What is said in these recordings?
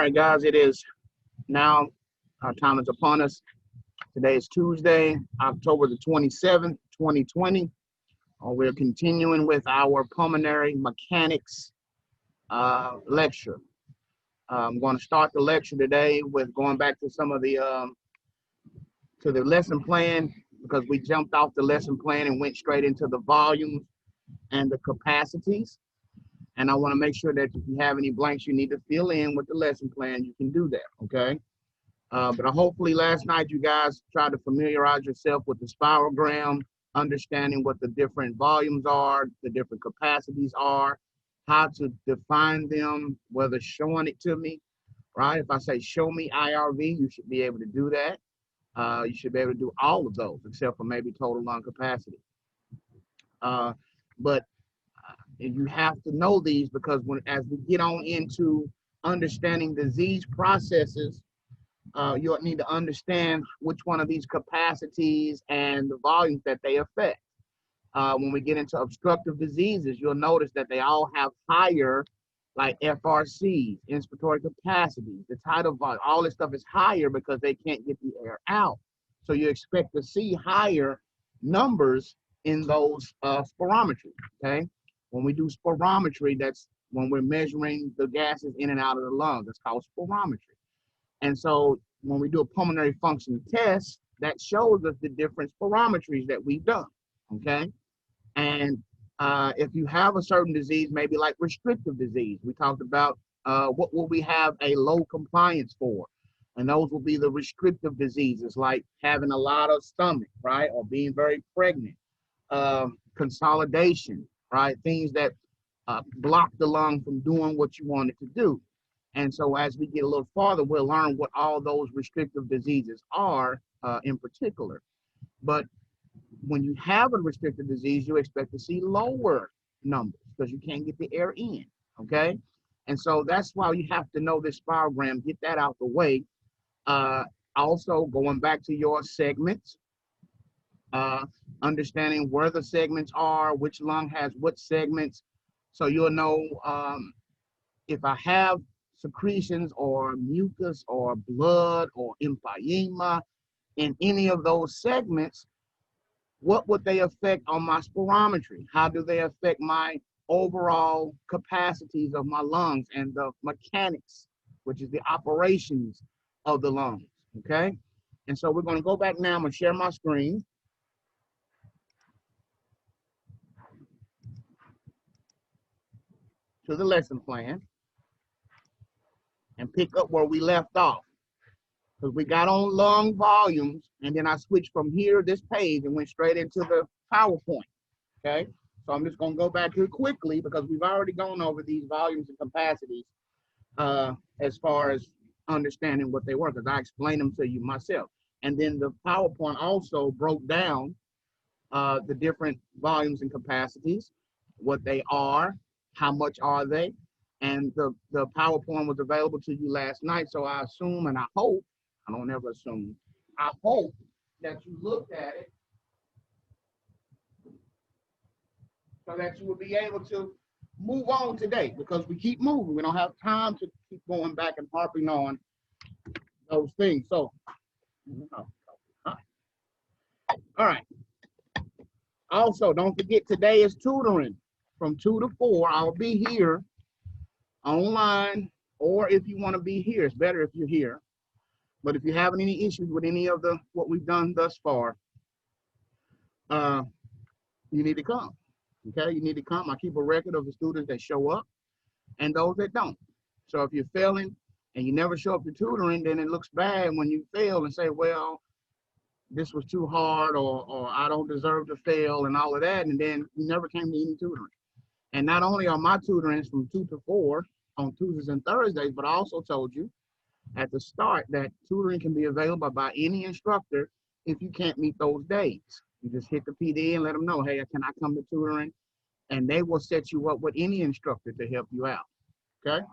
All right, guys, it is now, our time is upon us. Today is Tuesday, October the 27th, 2020. We're continuing with our pulmonary mechanics lecture. I'm going to start the lecture today with going back to some of the lesson plan, because we jumped off the lesson plan and went straight into the volumes and the capacities. And I want to make sure that if you have any blanks you need to fill in with the lesson plan, you can do that, okay? But hopefully last night you guys tried to familiarize yourself with the spirogram, understanding what the different volumes are, the different capacities are, how to define them, whether showing it to me, right? If I say show me IRV, you should be able to do that. You should be able to do all of those except for maybe total lung capacity. But you have to know these, because as we get on into understanding disease processes, you'll need to understand which one of these capacities and the volumes that they affect. When we get into obstructive diseases, you'll notice that they all have higher, like FRCs, inspiratory capacities, the tidal volume, all this stuff is higher because they can't get the air out. So you expect to see higher numbers in those spirometry, okay? When we do spirometry, that's when we're measuring the gases in and out of the lungs. That's called spirometry. And so when we do a pulmonary function test, that shows us the different spirometries that we've done, okay? And if you have a certain disease, maybe like restrictive disease, we talked about what will we have a low compliance for? And those will be the restrictive diseases, like having a lot of stomach, right? Or being very pregnant, consolidation, right? Things that block the lung from doing what you want it to do. And so as we get a little farther, we'll learn what all those restrictive diseases are in particular. But when you have a restrictive disease, you expect to see lower numbers because you can't get the air in, okay? And so that's why you have to know this spirogram, get that out the way. Also, going back to your segments, understanding where the segments are, which lung has what segments, so you'll know if I have secretions or mucus or blood or empyema in any of those segments, what would they affect on my spirometry? How do they affect my overall capacities of my lungs and the mechanics, which is the operations of the lungs, okay? And so we're going to go back now. I'm going to share my screen. To the lesson plan and pick up where we left off, because we got on lung volumes, and then I switched from here, this page, and went straight into the PowerPoint, okay? So I'm just going to go back here quickly because we've already gone over these volumes and capacities as far as understanding what they were, because I explained them to you myself. And then the PowerPoint also broke down the different volumes and capacities, what they are, how much are they, and the PowerPoint was available to you last night. So I assume, and I hope, I don't ever assume, I hope that you looked at it so that you will be able to move on today, because we keep moving. We don't have time to keep going back and harping on those things. So, all right. Also, don't forget, today is tutoring from 2 to 4. I'll be here online, or if you want to be here, it's better if you're here. But if you're having any issues with any of what we've done thus far, you need to come, okay? You need to come. I keep a record of the students that show up and those that don't. So if you're failing and you never show up to tutoring, then it looks bad when you fail and say, well, this was too hard, or I don't deserve to fail and all of that, and then you never came to any tutoring. And not only are my tutorings from 2 to 4 on Tuesdays and Thursdays, but I also told you at the start that tutoring can be available by any instructor if you can't meet those days. You just hit the PD and let them know, hey, can I come to tutoring? And they will set you up with any instructor to help you out, okay?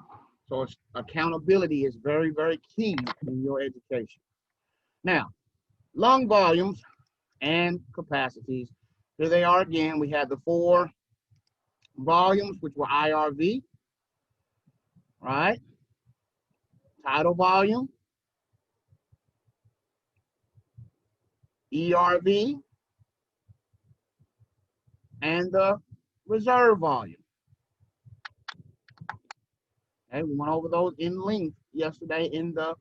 So accountability is very, very key in your education. Now, lung volumes and capacities, here they are again. We had the 4 volumes, which were IRV, right? tidal volume, ERV, and the reserve volume. Okay, we went over those in length yesterday in the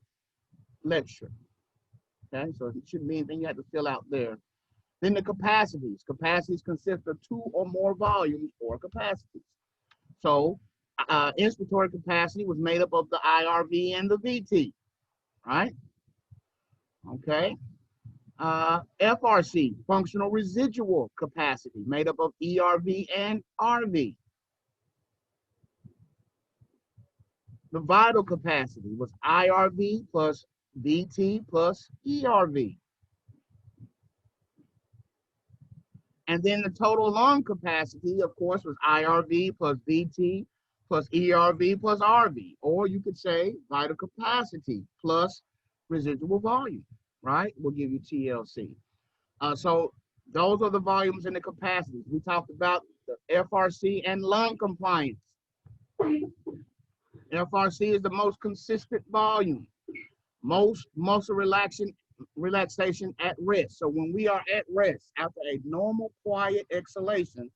lecture. Okay, so it shouldn't be anything you have to fill out there. Then the capacities. Capacities consist of two or more volumes or capacities. So inspiratory capacity was made up of the IRV and the VT, right? Okay. FRC, functional residual capacity, made up of ERV and RV. The vital capacity was IRV plus VT plus ERV. And then the total lung capacity, of course, was IRV plus VT plus ERV plus RV. Or you could say vital capacity plus residual volume, right? We'll give you TLC. So those are the volumes and the capacities. We talked about the FRC and lung compliance. FRC is the most consistent volume, most muscle relaxation at rest. So when we are at rest, after a normal quiet exhalation,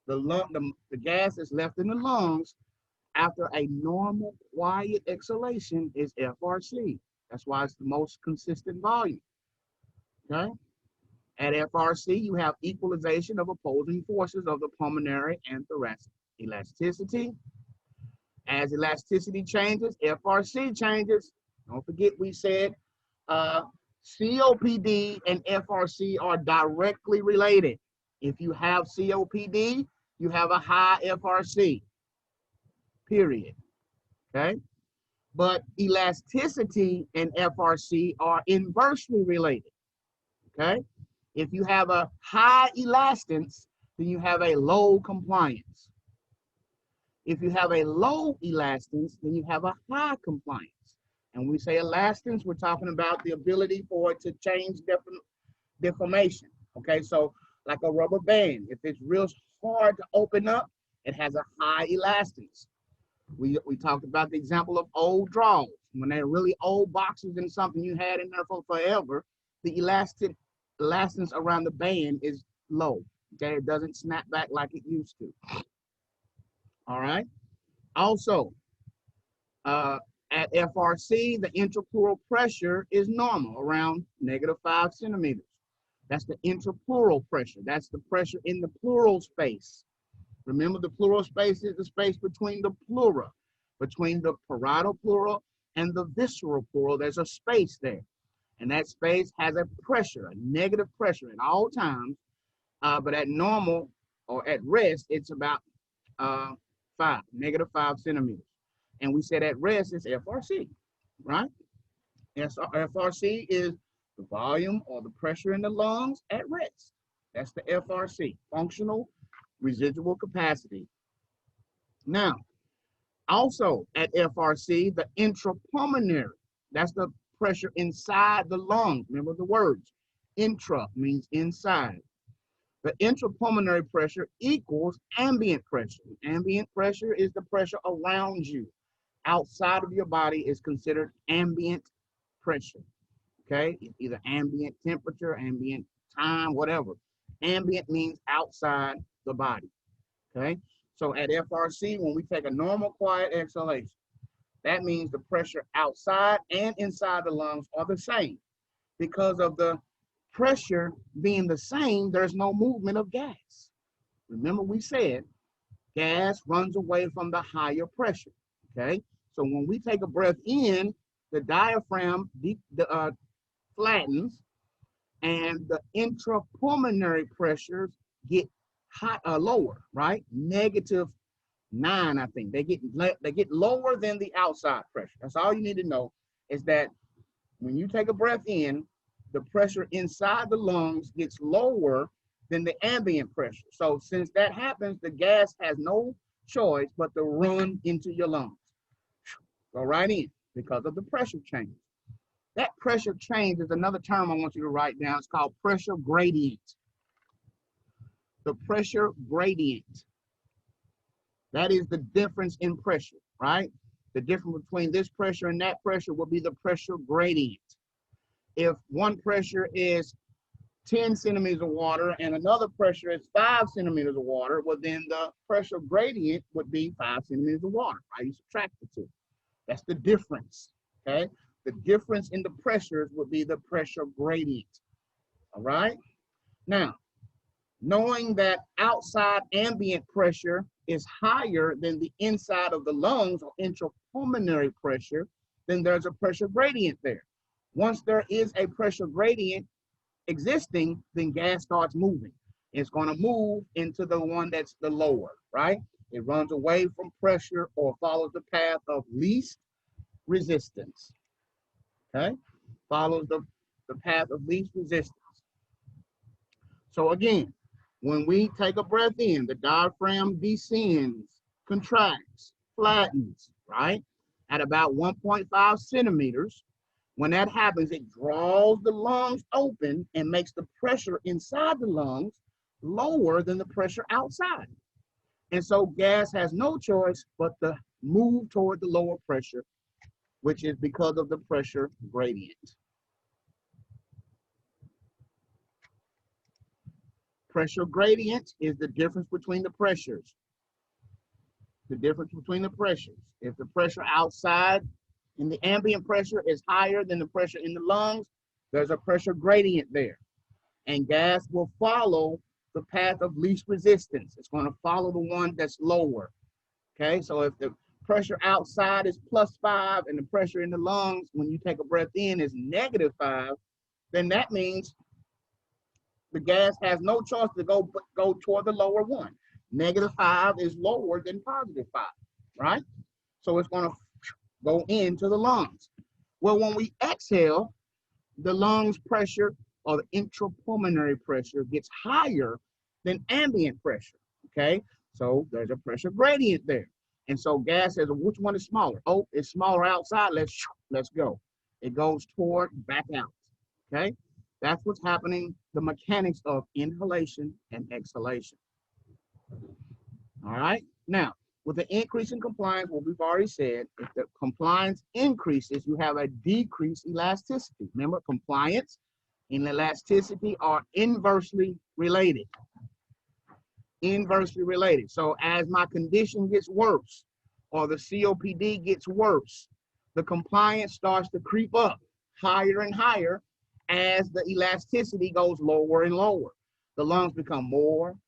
the gas is left in the lungs. After a normal quiet exhalation is FRC. That's why it's the most consistent volume. Okay. At FRC, you have equalization of opposing forces of the pulmonary and thoracic elasticity. As elasticity changes, FRC changes. Don't forget we said COPD and FRC are directly related. If you have COPD, you have a high FRC, period. Okay? But elasticity and FRC are inversely related. Okay? If you have a high elastance, then you have a low compliance. If you have a low elastance, then you have a high compliance. And when we say elastance, we're talking about the ability for it to change deformation. Okay, so like a rubber band, if it's real hard to open up, it has a high elastance. We talked about the example of old drawers. When they're really old boxes and something you had in there for forever, the elastance around the band is low. Okay, it doesn't snap back like it used to. All right. Also, at FRC, the intrapleural pressure is normal, around -5 centimeters. That's the intrapleural pressure. That's the pressure in the pleural space. Remember, the pleural space is the space between the pleura, between the parietal pleural and the visceral pleural. There's a space there. And that space has a pressure, a negative pressure at all times. But at normal or at rest, it's about -5 centimeters. And we said at rest it's FRC, right? FRC is the volume or the pressure in the lungs at rest. That's the FRC, functional residual capacity. Now, also at FRC, the intrapulmonary, that's the pressure inside the lungs. Remember the words. Intra means inside. The intrapulmonary pressure equals ambient pressure. Ambient pressure is the pressure around you. Outside of your body is considered ambient pressure. Okay, either ambient temperature, ambient time, whatever. Ambient means outside the body. Okay, so at FRC, when we take a normal quiet exhalation, that means the pressure outside and inside the lungs are the same. Because of the pressure being the same, there's no movement of gas. Remember we said gas runs away from the higher pressure. Okay, so when we take a breath in, the diaphragm flattens and the intrapulmonary pressures get lower, right? -9, I think. They get lower than the outside pressure. That's all you need to know, is that when you take a breath in, the pressure inside the lungs gets lower than the ambient pressure. So since that happens, the gas has no choice but to run into your lungs. Go right in because of the pressure change. That pressure change is another term I want you to write down. It's called pressure gradient. The pressure gradient. That is the difference in pressure, right? The difference between this pressure and that pressure will be the pressure gradient. If one pressure is 10 centimeters of water and another pressure is 5 centimeters of water, well, then the pressure gradient would be 5 centimeters of water, right? You subtract the two. That's the difference, okay? The difference in the pressures would be the pressure gradient, all right? Now, knowing that outside ambient pressure is higher than the inside of the lungs or intrapulmonary pressure, then there's a pressure gradient there. Once there is a pressure gradient existing, then gas starts moving. It's going to move into the one that's the lower, right? It runs away from pressure or follows the path of least resistance, okay? Follows the path of least resistance. So again, when we take a breath in, the diaphragm descends, contracts, flattens, right? At about 1.5 centimeters. When that happens, it draws the lungs open and makes the pressure inside the lungs lower than the pressure outside. And so gas has no choice but to move toward the lower pressure, which is because of the pressure gradient. Pressure gradient is the difference between the pressures. The difference between the pressures. If the pressure outside in the ambient pressure is higher than the pressure in the lungs, there's a pressure gradient there. And gas will follow the path of least resistance. It's going to follow the one that's lower. Okay, so if the pressure outside is +5 and the pressure in the lungs when you take a breath in is -5, then that means the gas has no choice to go toward the lower one. -5 is lower than +5, right? So it's going to go into the lungs. Well, when we exhale, the lungs pressure or the intrapulmonary pressure gets higher than ambient pressure, okay? So there's a pressure gradient there. And so gas says, well, which one is smaller? Oh, it's smaller outside, let's go. It goes toward back out, okay? That's what's happening, the mechanics of inhalation and exhalation. All right, now, with the increase in compliance, what we've already said, if the compliance increases, you have a decreased elasticity. Remember, compliance and elasticity are inversely related. Inversely related. So as my condition gets worse or the COPD gets worse, the compliance starts to creep up higher and higher as the elasticity goes lower and lower. The lungs become more and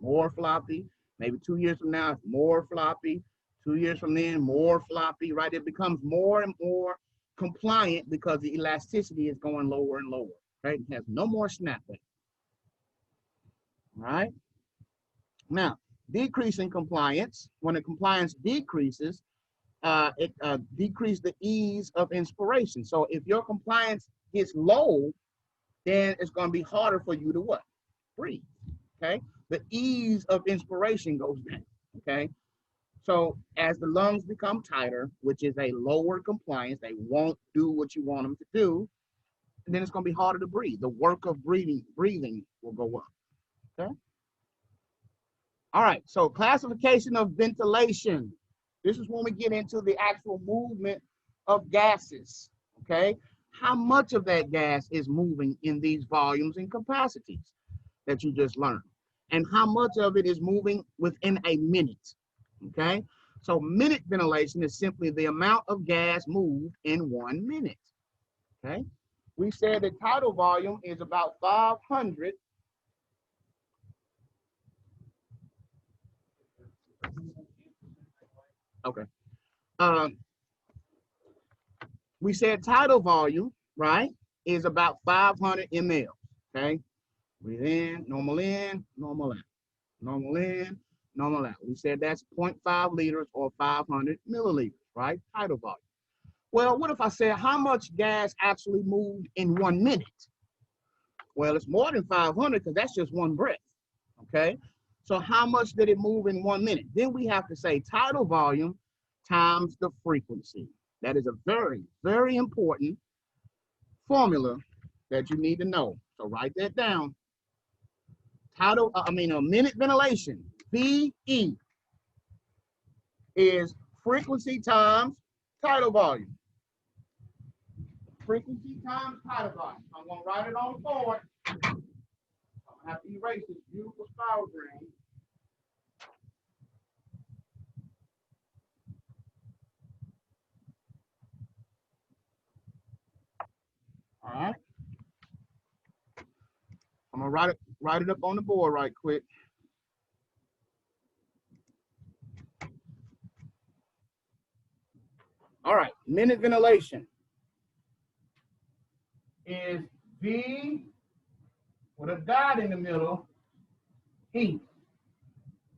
more floppy. Maybe 2 years from now, it's more floppy. 2 years from then, more floppy, right? It becomes more and more compliant because the elasticity is going lower and lower, right? It has no more snapback, right? Now, decreasing compliance, when the compliance decreases, it decreases the ease of inspiration. So if your compliance gets low, then it's going to be harder for you to what? Breathe, okay? The ease of inspiration goes down, okay? So as the lungs become tighter, which is a lower compliance, they won't do what you want them to do, and then it's going to be harder to breathe. The work of breathing will go up, okay? All right, so classification of ventilation. This is when we get into the actual movement of gases, okay? How much of that gas is moving in these volumes and capacities that you just learned? And how much of it is moving within a minute, okay? So minute ventilation is simply the amount of gas moved in 1 minute, okay? We said the tidal volume is about 500. Okay. We said tidal volume, right, is about 500 ml, okay? Breathe in, normal out, normal in, normal out. We said that's 0.5 liters or 500 milliliters, right? Tidal volume. Well, what if I said how much gas actually moved in 1 minute? Well, it's more than 500 because that's just one breath, okay? So how much did it move in 1 minute? Then we have to say tidal volume times the frequency. That is a very, very important formula that you need to know. So write that down. A minute ventilation, VE, is frequency times tidal volume. Frequency times tidal volume. I'm going to write it on the board. I'm going to have to erase this beautiful spiral green. All right. I'm going to write it up on the board right quick. All right. Minute ventilation is V with a dot in the middle, E.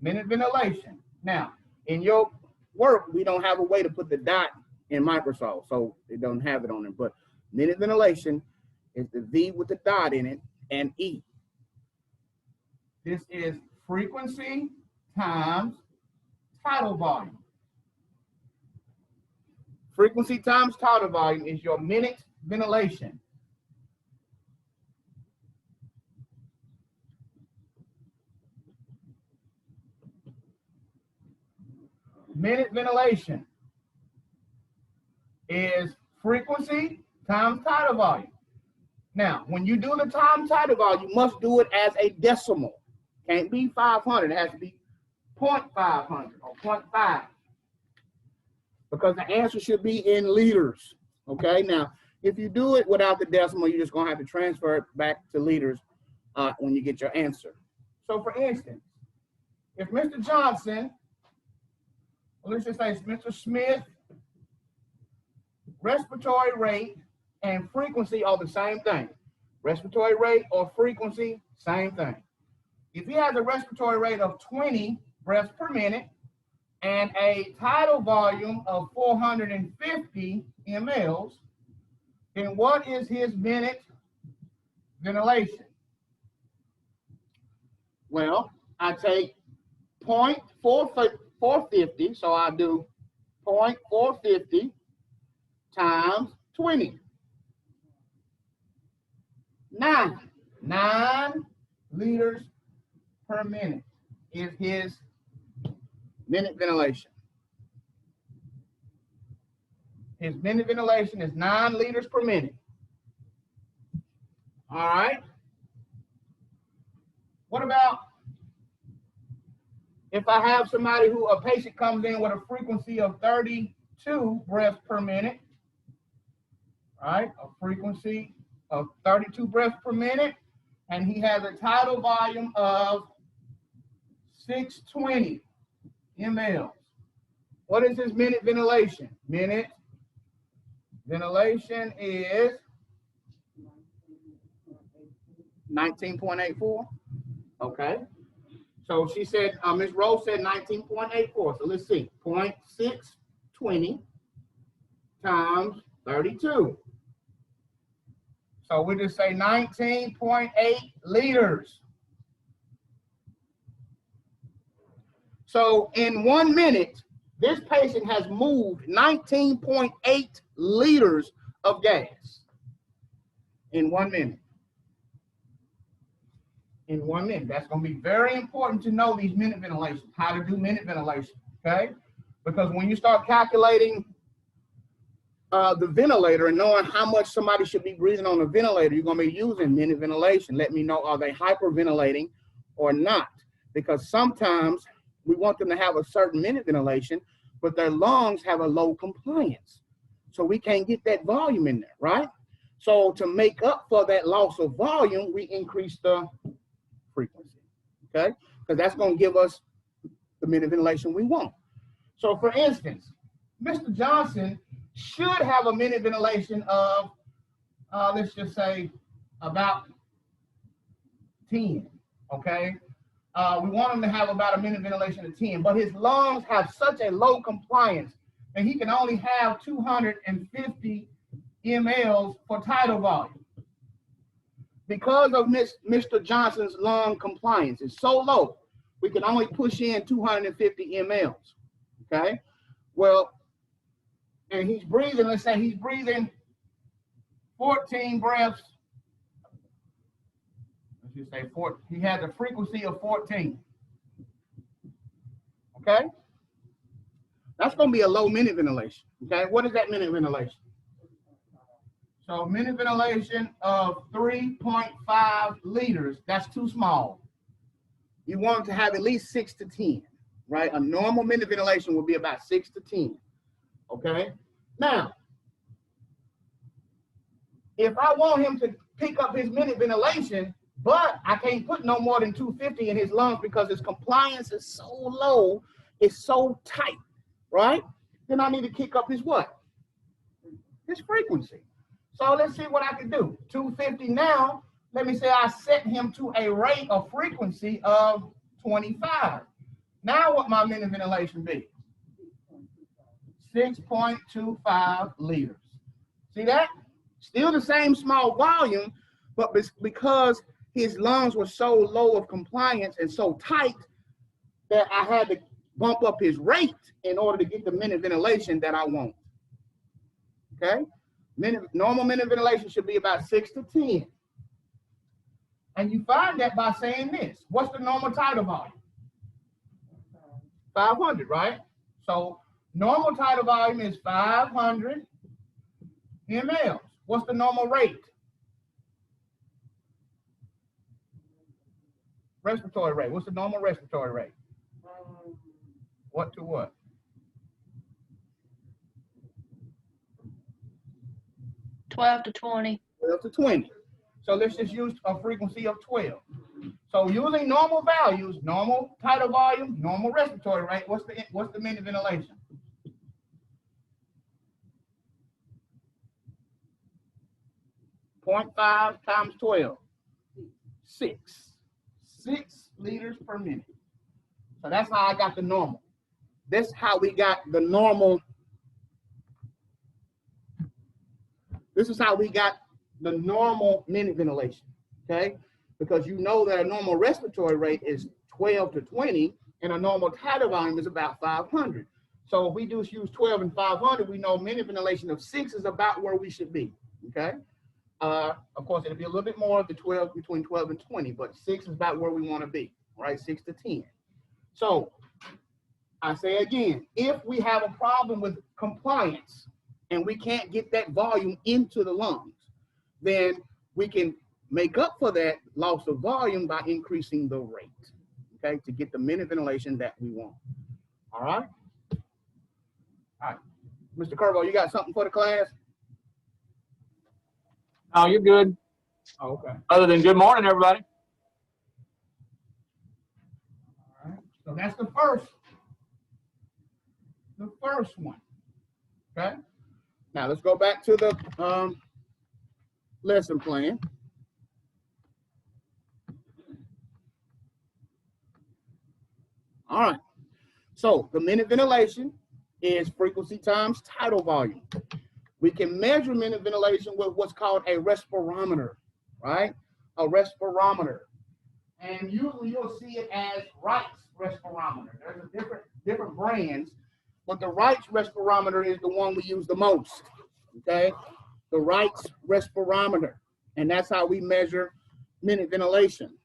Minute ventilation. Now, in your work, we don't have a way to put the dot in Microsoft, so it doesn't have it on it. But minute ventilation is the V with the dot in it and E. This is frequency times tidal volume. Frequency times tidal volume is your minute ventilation. Minute ventilation is frequency times tidal volume. Now, when you do the time tidal volume, you must do it as a decimal. Can't be 500. It has to be 0.500 or 0.5. Because the answer should be in liters. Okay, now, if you do it without the decimal, you're just going to have to transfer it back to liters when you get your answer. So, for instance, if Mr. Johnson, let's just say Mr. Smith, respiratory rate and frequency are the same thing. Respiratory rate or frequency, same thing. If he has a respiratory rate of 20 breaths per minute and a tidal volume of 450 mLs, then what is his minute ventilation? Well, I take 0.450, so I do 0.450 times 20. 9 liters per minute is his minute ventilation. His minute ventilation is 9 liters per minute. All right. What about if I have somebody a patient comes in with a frequency of 32 breaths per minute, right? A frequency of 32 breaths per minute, and he has a tidal volume of 620 mLs. What is his minute ventilation? Minute ventilation is 19.84. Okay. So she said, Ms. Rose said 19.84. So let's see, 0.620 times 32. So we just say 19.8 liters. So in 1 minute, this patient has moved 19.8 liters of gas in 1 minute. In 1 minute. That's going to be very important to know these minute ventilations, how to do minute ventilation, okay? Because when you start calculating the ventilator and knowing how much somebody should be breathing on the ventilator, you're going to be using minute ventilation. Let me know, are they hyperventilating or not? Because sometimes we want them to have a certain minute ventilation, but their lungs have a low compliance. So we can't get that volume in there, right? So to make up for that loss of volume, we increase the frequency, okay? Because that's going to give us the minute ventilation we want. So for instance, Mr. Johnson should have a minute ventilation of, let's just say, about 10, okay? We want him to have about a minute ventilation of 10, but his lungs have such a low compliance that he can only have 250 mLs for tidal volume. Because of Mr. Johnson's lung compliance is so low, we can only push in 250 mLs, okay? Well, and he's breathing, let's say he's breathing 14 breaths. Let's just say he has a frequency of 14, okay? That's going to be a low minute ventilation. Okay, what is that minute ventilation? So minute ventilation of 3.5 liters, that's too small. You want to have at least 6 to 10, right? A normal minute ventilation would be about 6 to 10, okay? Now, if I want him to pick up his minute ventilation, but I can't put no more than 250 in his lungs because his compliance is so low, it's so tight, right? Then I need to kick up his what? His frequency. So let's see what I can do. 250 now, let me say I set him to a rate of frequency of 25. Now what my minute ventilation be? 6.25 liters. See that? Still the same small volume, but because his lungs were so low of compliance and so tight that I had to bump up his rate in order to get the minute ventilation that I want. Okay? Normal minute ventilation should be about 6 to 10. And you find that by saying this. What's the normal tidal volume? 500, right? So normal tidal volume is 500 mLs. What's the normal rate? Respiratory rate. What's the normal respiratory rate? What to what? 12 to 20. 12 to 20. So let's just use a frequency of 12. So using normal values, normal tidal volume, normal respiratory rate, what's the minute ventilation? .5 times 12. 6 liters per minute. So that's how I got the normal. This is how we got the normal. This is how we got the normal minute ventilation, okay? Because you know that a normal respiratory rate is 12 to 20, and a normal tidal volume is about 500. So if we just use 12 and 500, we know minute ventilation of 6 is about where we should be, okay? Of course, it'll be a little bit more of the 12, between 12 and 20, but 6 is about where we want to be, right? 6 to 10. So I say again, if we have a problem with compliance and we can't get that volume into the lungs, then we can make up for that loss of volume by increasing the rate, okay, to get the minute ventilation that we want. All right? All right. Mr. Curvo, you got something for the class? No, you're good. Oh, okay. Other than good morning, everybody. All right. So that's the first one. Okay. Now let's go back to the lesson plan. All right. So the minute ventilation is frequency times tidal volume. We can measure minute ventilation with what's called a respirometer, right? A respirometer. And usually you'll see it as Wright's respirometer. There's a different brands, but the Wright's respirometer is the one we use the most, okay? The Wright's respirometer. And that's how we measure minute ventilation.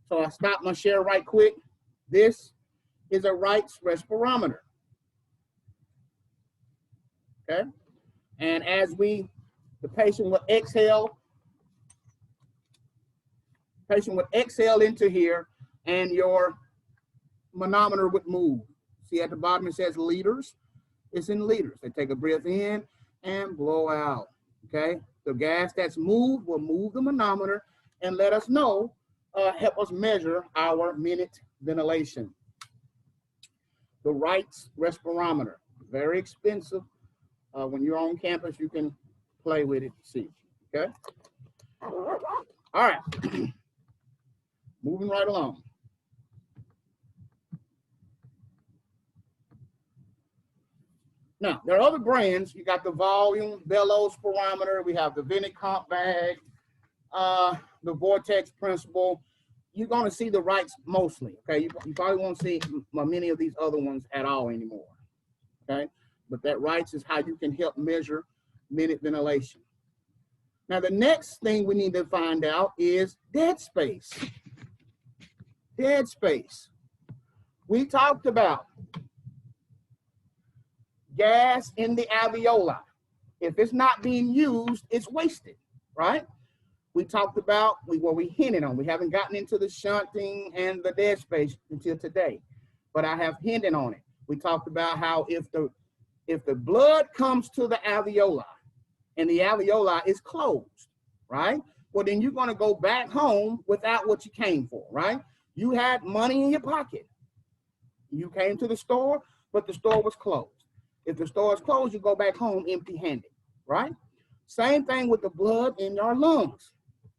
So I stop my share right quick. This is a Wright's respirometer. Okay, and as the patient will exhale into here, and your manometer would move. See at the bottom it says liters. It's in liters. They take a breath in and blow out. Okay, the gas that's moved will move the manometer and let us know, help us measure our minute ventilation. The Wright's respirometer, very expensive. When you're on campus, you can play with it, see, okay? All right, moving right along. Now, there are other brands. You got the volume, bellows spirometer. We have the vented comp bag, the vortex principle. You're going to see the Wrights mostly, okay? You probably won't see many of these other ones at all anymore, okay? But that Wrights is how you can help measure minute ventilation. Now, the next thing we need to find out is dead space. Dead space. We talked about gas in the alveoli. If it's not being used, it's wasted, right? We talked about, we hinted on. We haven't gotten into the shunting and the dead space until today, but I have hinted on it. We talked about how if the blood comes to the alveoli and the alveoli is closed, right? Well, then you're going to go back home without what you came for, right? You had money in your pocket. You came to the store, but the store was closed. If the store is closed, you go back home empty-handed, right? Same thing with the blood in your lungs.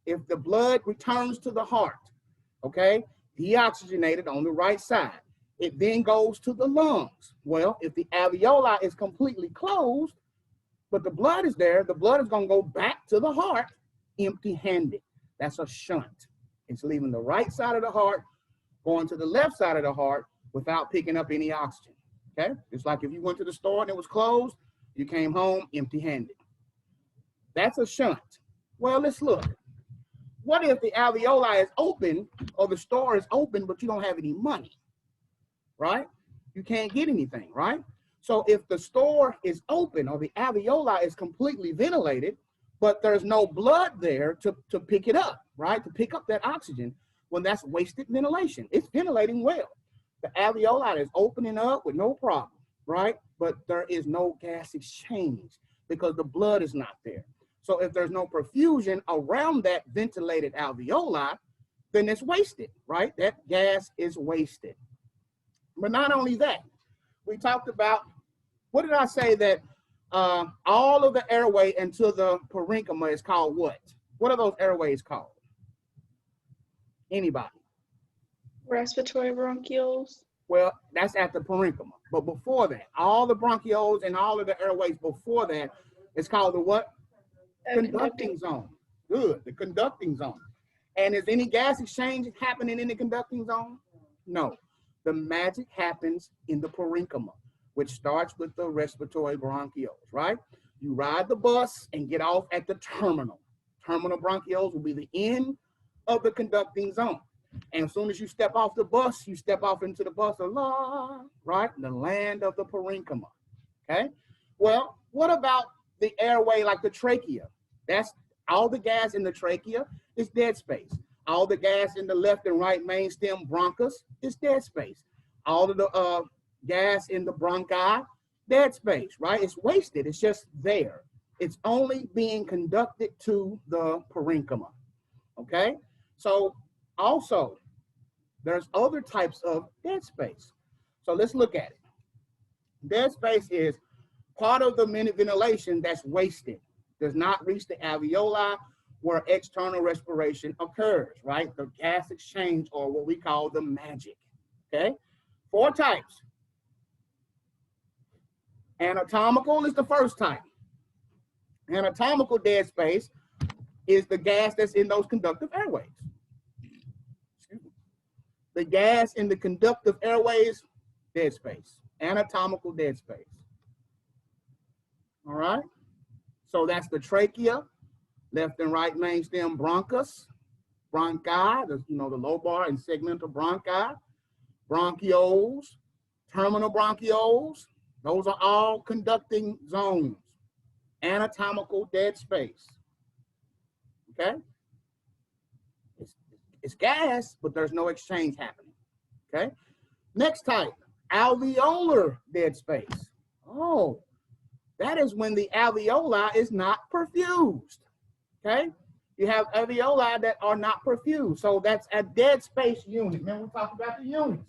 If the blood returns to the heart, okay, deoxygenated on the right side, it then goes to the lungs. Well, if the alveoli is completely closed, but the blood is there, the blood is going to go back to the heart empty-handed. That's a shunt. It's leaving the right side of the heart, going to the left side of the heart without picking up any oxygen, okay? It's like if you went to the store and it was closed, you came home empty-handed. That's a shunt. Well, let's look. What if the alveoli is open or the store is open, but you don't have any money, right? You can't get anything, right? So if the store is open or the alveoli is completely ventilated, but there's no blood there to pick it up, right? To pick up that oxygen, well, that's wasted ventilation. It's ventilating well. The alveoli is opening up with no problem, right? But there is no gas exchange because the blood is not there. So if there's no perfusion around that ventilated alveoli, then it's wasted, right? That gas is wasted. But not only that, we talked about, what did I say that all of the airway into the parenchyma is called what? What are those airways called? Anybody? Respiratory bronchioles. Well, that's at the parenchyma. But before that, all the bronchioles and all of the airways before that is called the what? Conducting zone. Good, the conducting zone. And is any gas exchange happening in the conducting zone? No. The magic happens in the parenchyma, which starts with the respiratory bronchioles, right? You ride the bus and get off at the terminal. Terminal bronchioles will be the end of the conducting zone. And as soon as you step off the bus, you step off into the bus, right? The land of the parenchyma, okay? Well, what about the airway like the trachea? That's all the gas in the trachea is dead space. All the gas in the left and right main stem bronchus is dead space. All of the gas in the bronchi, dead space, right? It's wasted. It's just there. It's only being conducted to the parenchyma, okay? So also, there's other types of dead space. So let's look at it. Dead space is part of the ventilation that's wasted, does not reach the alveoli where external respiration occurs, right? The gas exchange, or what we call the magic, okay? 4 types. Anatomical is the first type. Anatomical dead space is the gas that's in those conductive airways. Excuse me. The gas in the conductive airways, dead space. Anatomical dead space. All right? So that's the trachea, left and right main stem bronchus, bronchi, the lobar and segmental bronchi, bronchioles, terminal bronchioles. Those are all conducting zones. Anatomical dead space. Okay? It's gas, but there's no exchange happening. Okay? Next type, alveolar dead space. Oh, that is when the alveoli is not perfused. Okay? You have alveoli that are not perfused. So that's a dead space unit. Remember we talked about the units.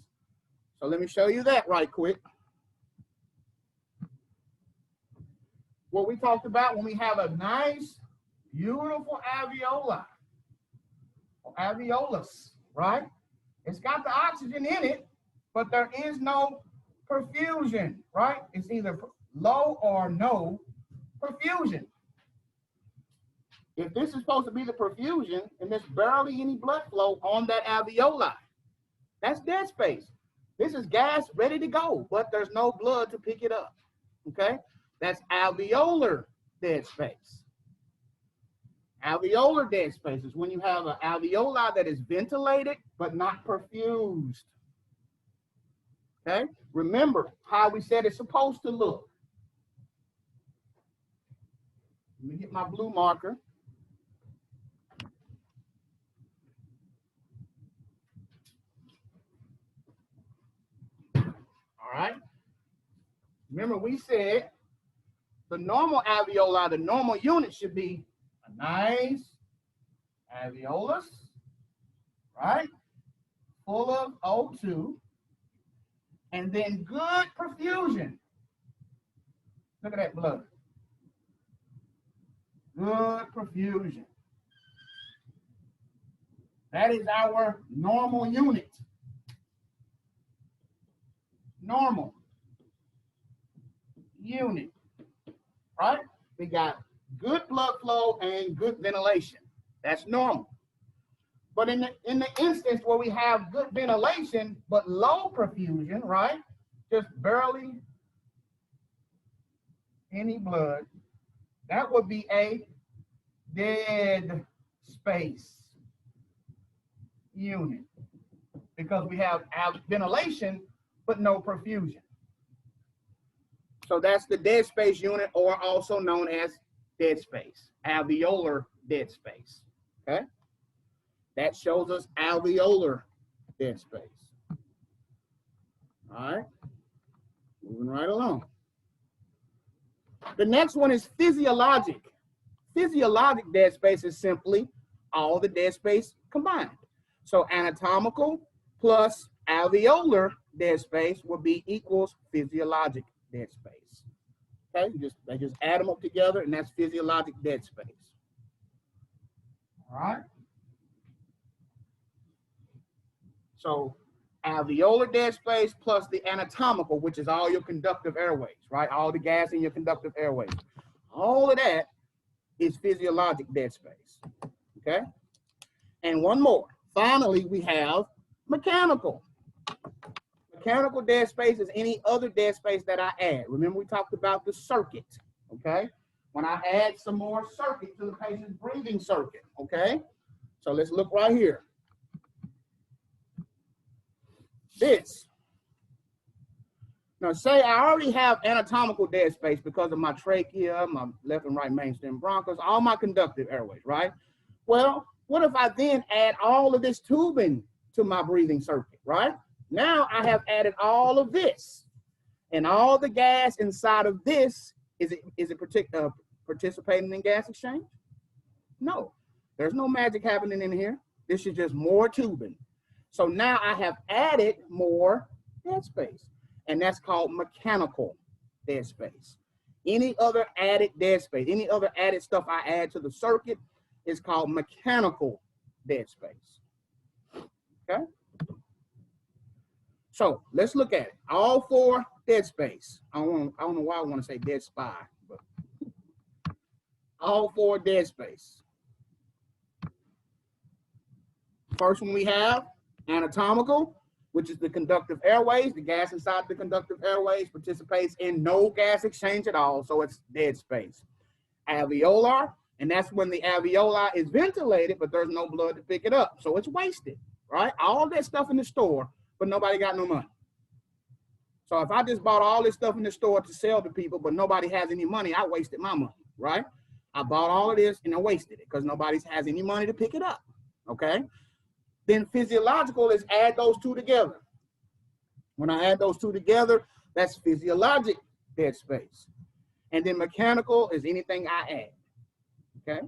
So let me show you that right quick. What we talked about when we have a nice, beautiful alveoli, or alveolus, right? It's got the oxygen in it, but there is no perfusion, right? It's either low or no perfusion. If this is supposed to be the perfusion, and there's barely any blood flow on that alveoli, that's dead space. This is gas ready to go, but there's no blood to pick it up, okay? That's alveolar dead space. Alveolar dead space is when you have an alveoli that is ventilated but not perfused. Okay? Remember how we said it's supposed to look. Let me get my blue marker. All right. Remember, we said the normal alveoli, the normal unit should be a nice alveolus, right? Full of O2, and then good perfusion. Look at that blood. Good perfusion. That is our normal unit. Normal unit, right? We got good blood flow and good ventilation. That's normal. But in the instance where we have good ventilation but low perfusion, right? Just barely any blood, that would be a dead space unit because we have ventilation but no perfusion. So that's the dead space unit, or also known as dead space, alveolar dead space. Okay? That shows us alveolar dead space. All right? Moving right along. The next one is physiologic. Physiologic dead space is simply all the dead space combined. So anatomical plus alveolar dead space will be equals physiologic dead space. Okay, they just add them up together, and that's physiologic dead space. All right. So alveolar dead space plus the anatomical, which is all your conductive airways, right? All the gas in your conductive airways. All of that is physiologic dead space. Okay. And one more. Finally, we have mechanical. Mechanical dead space is any other dead space that I add. Remember, we talked about the circuit, okay? When I add some more circuit to the patient's breathing circuit, okay? So let's look right here. This. Now, say I already have anatomical dead space because of my trachea, my left and right main stem bronchus, all my conductive airways, right? Well, what if I then add all of this tubing to my breathing circuit, right? Now I have added all of this, and all the gas inside of this, is it participating in gas exchange? No, there's no magic happening in here. This is just more tubing. So now I have added more dead space, and that's called mechanical dead space. Any other added dead space, any other added stuff I add to the circuit is called mechanical dead space. Okay? So let's look at it. All four dead space. I don't know why I want to say dead spy, but all four dead space. First one we have anatomical, which is the conductive airways. The gas inside the conductive airways participates in no gas exchange at all, so it's dead space. Alveolar, and that's when the alveoli is ventilated, but there's no blood to pick it up, so it's wasted, right? All that stuff in the store, but nobody got no money. So if I just bought all this stuff in the store to sell to people, but nobody has any money, I wasted my money, right? I bought all of this and I wasted it because nobody has any money to pick it up, okay? Then physiological is add those two together. When I add those two together, that's physiologic dead space. And then mechanical is anything I add, okay?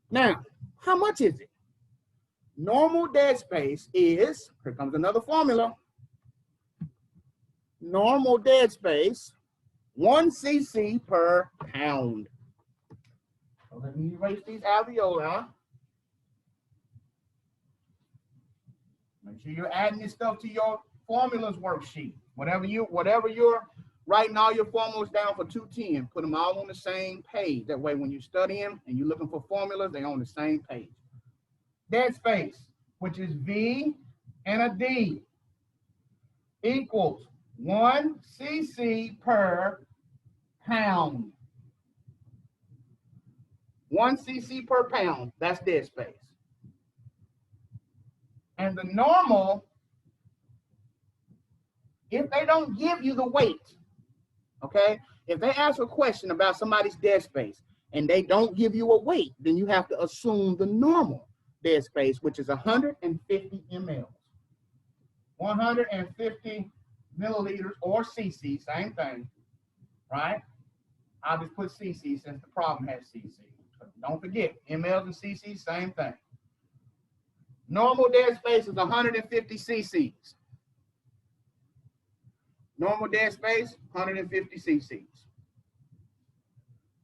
Now, how much is it? Normal dead space is, here comes another formula. Normal dead space, 1 cc per pound. So let me erase these alveoli. Make sure you're adding this stuff to your formulas worksheet. Whatever you're writing all your formulas down for 210, put them all on the same page. That way when you're studying and you're looking for formulas, they're on the same page. Dead space, which is V and a D, equals 1 cc per pound. 1 cc per pound, that's dead space. And the normal, if they don't give you the weight, okay? If they ask a question about somebody's dead space and they don't give you a weight, then you have to assume the normal dead space, which is 150 mLs. 150 milliliters or cc, same thing, right? I'll just put cc since the problem has cc. So don't forget, mLs and cc, same thing. Normal dead space is 150 cc's. Normal dead space, 150 cc's.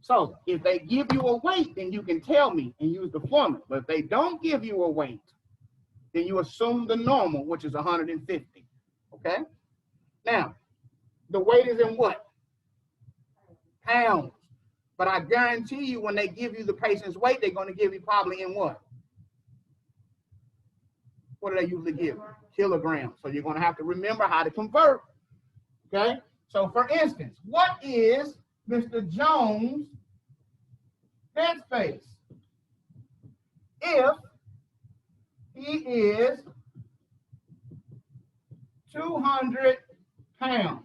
So if they give you a weight, then you can tell me and use the formula. But if they don't give you a weight, then you assume the normal, which is 150. Okay? Now, the weight is in what? Pounds. But I guarantee you when they give you the patient's weight, they're going to give you probably in what? What do they usually give? Kilograms. So you're going to have to remember how to convert. Okay? So for instance, what is Mr. Jones' dead space? If he is 200 pounds.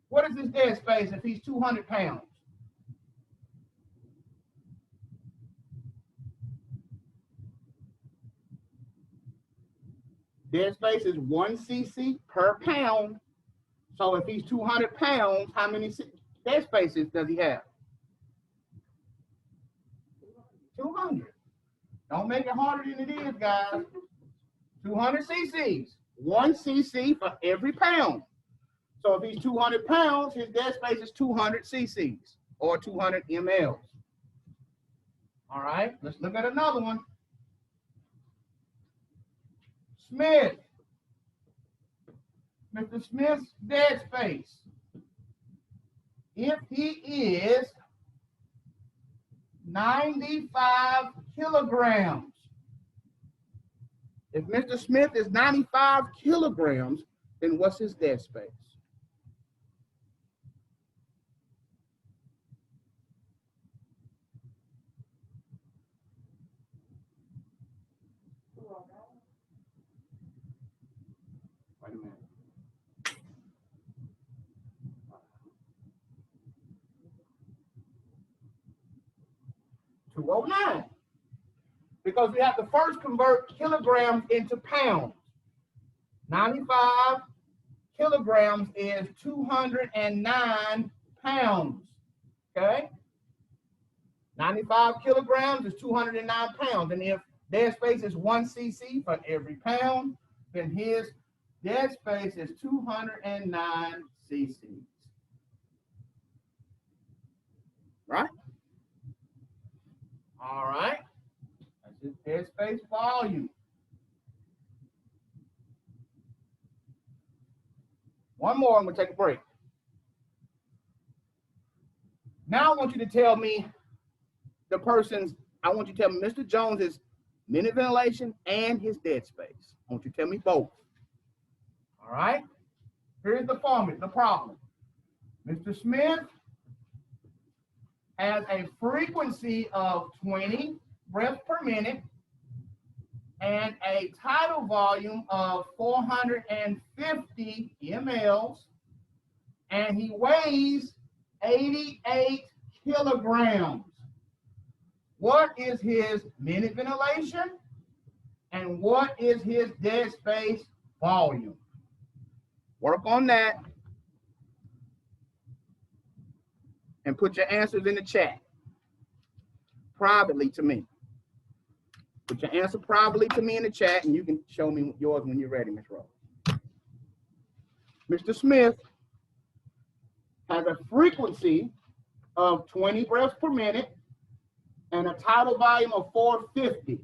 What is his dead space if he's 200 pounds? Dead space is 1 cc per pound. So if he's 200 pounds, how many dead spaces does he have? 200. Don't make it harder than it is, guys. 200 cc's. 1 cc for every pound. So if he's 200 pounds, his dead space is 200 cc's or 200 mLs. All right, let's look at another one. Smith. Mr. Smith's dead space. If he is 95 kilograms. If Mr. Smith is 95 kilograms, then what's his dead space? Wait a minute. 209. Because we have to first convert kilograms into pounds. 95 kilograms is 209 pounds. Okay? 95 kilograms is 209 pounds. And if dead space is 1 cc for every pound, then his dead space is 209 cc's. Right? All right. That's his dead space volume. One more, and we'll take a break. Now I want you to tell me I want you to tell me Mr. Jones's minute ventilation and his dead space. I want you to tell me both. All right? Here's the formula, the problem. Mr. Smith has a frequency of 20 breaths per minute and a tidal volume of 450 mLs, and he weighs 88 kilograms. What is his minute ventilation and what is his dead space volume? Work on that and put your answers in the chat privately to me. Put your answer privately to me in the chat, and you can show me yours when you're ready, Ms. Rose. Mr. Smith has a frequency of 20 breaths per minute and a tidal volume of 450.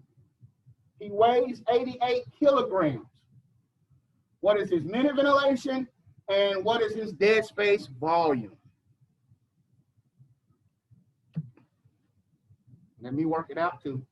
He weighs 88 kilograms. What is his minute ventilation and what is his dead space volume? Let me work it out too.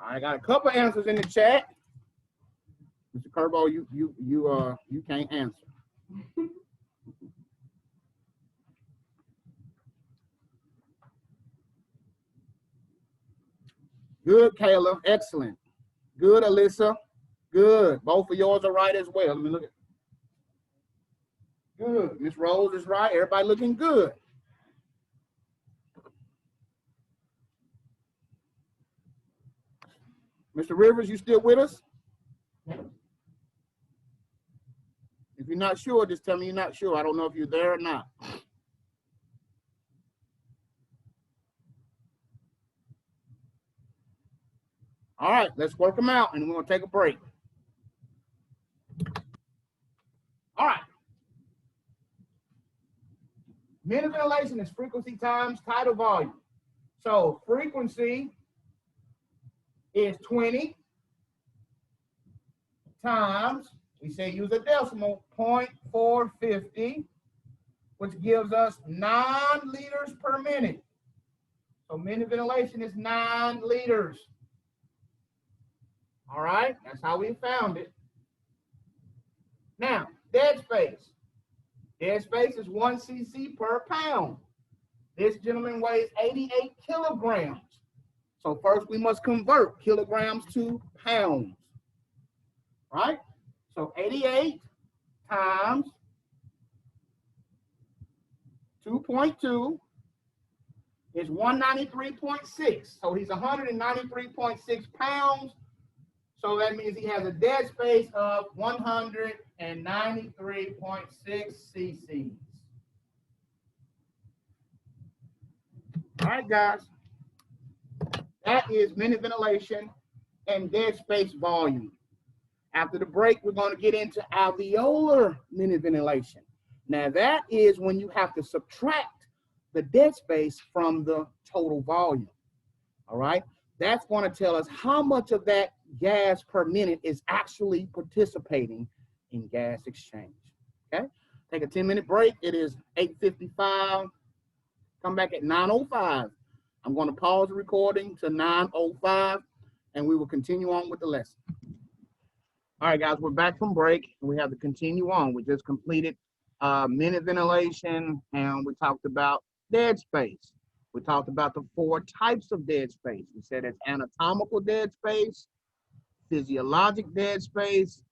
I got a couple answers in the chat. Mr. Kerbo, you can't answer. Good, Kayla. Excellent. Good, Alyssa. Good. Both of yours are right as well. Let me look at. Good. Miss Rose is right. Everybody looking good. Mr. Rivers, you still with us? If you're not sure, just tell me you're not sure. I don't know if you're there or not. All right, let's work them out, and we're going to take a break. All right. Minute ventilation is frequency times tidal volume. So frequency is 20 times, we say use a decimal, 0.450, which gives us 9 liters per minute. So minute ventilation is 9 liters. All right, that's how we found it. Now, dead space. Dead space is 1 cc per pound. This gentleman weighs 88 kilograms. So first we must convert kilograms to pounds. Right? So 88 times 2.2 is 193.6. So he's 193.6 pounds. So that means he has a dead space of 193.6 cc's. All right, guys. That is minute ventilation and dead space volume. After the break, we're going to get into alveolar minute ventilation. Now, that is when you have to subtract the dead space from the total volume. All right? That's going to tell us how much of that gas per minute is actually participating in gas exchange. Okay? Take a 10-minute break. It is 8:55. Come back at 9:05. I'm going to pause the recording to 9:05, and we will continue on with the lesson. All right, guys, we're back from break. We have to continue on. We just completed minute ventilation, and we talked about dead space. We talked about the 4 types of dead space. We said it's anatomical dead space, physiologic dead space,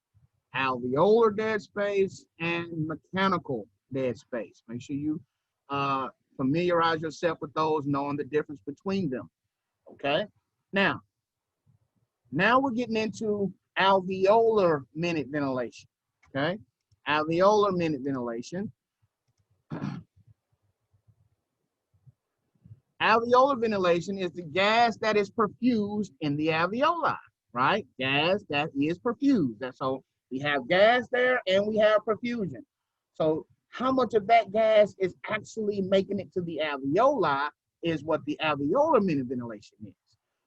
alveolar dead space, and mechanical dead space. Make sure you familiarize yourself with those, knowing the difference between them. Okay? Now we're getting into alveolar minute ventilation. Okay? Alveolar minute ventilation. Alveolar ventilation is the gas that is perfused in the alveoli, right? Gas that is perfused. So we have gas there and we have perfusion. So how much of that gas is actually making it to the alveoli is what the alveolar minute ventilation is.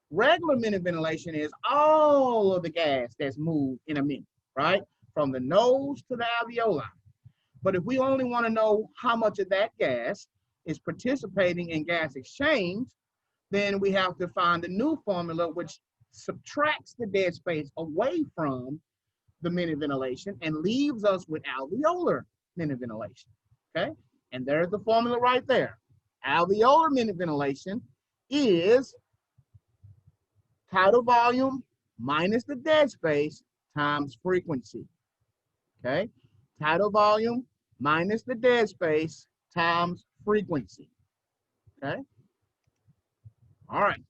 Regular minute ventilation is all of the gas that's moved in a minute, right? From the nose to the alveoli. But if we only want to know how much of that gas is participating in gas exchange, then we have to find a new formula which subtracts the dead space away from the minute ventilation and leaves us with alveolar minute ventilation, okay? And there's the formula right there. Alveolar minute ventilation is tidal volume minus the dead space times frequency, okay? Tidal volume minus the dead space times frequency, okay? All right.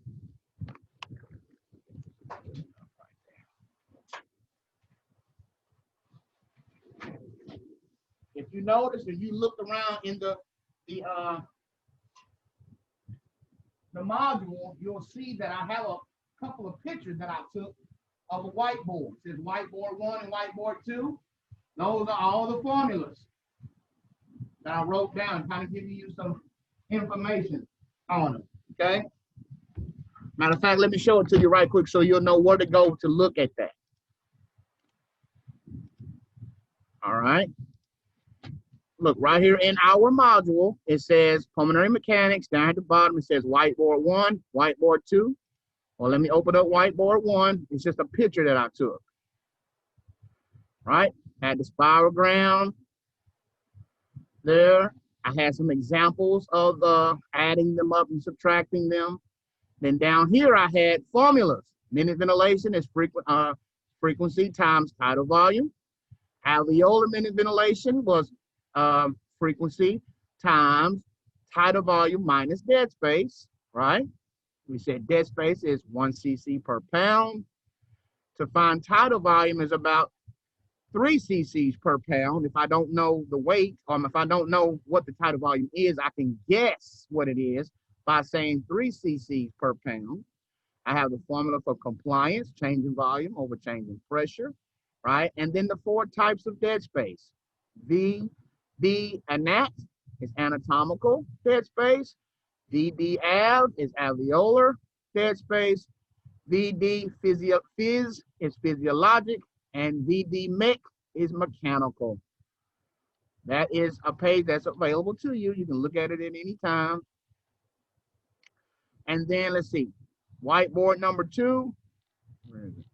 If you notice, if you looked around in the module, you'll see that I have a couple of pictures that I took of a whiteboard. It says whiteboard 1 and whiteboard 2. Those are all the formulas that I wrote down, kind of giving you some information on them, okay? Matter of fact, let me show it to you right quick so you'll know where to go to look at that. All right. Look, right here in our module, it says pulmonary mechanics. Down at the bottom, it says whiteboard 1, whiteboard 2. Well, let me open up whiteboard 1. It's just a picture that I took. Right? Had the spirogram there. I had some examples of adding them up and subtracting them. Then down here I had formulas. Minute ventilation is frequency times tidal volume. Alveolar minute ventilation was frequency times tidal volume minus dead space, right? We said dead space is 1 cc per pound. To find tidal volume is about 3 cc's per pound. If I don't know the weight, or if I don't know what the tidal volume is, I can guess what it is by saying 3 cc's per pound. I have the formula for compliance, change in volume over change in pressure, right? And then the 4 types of dead space. VD anat is anatomical dead space. VD-AV is alveolar dead space. VD phys is physiologic, and VD mech is mechanical. That is a page that's available to you. You can look at it at any time. And then let's see, whiteboard number 2. Where is it?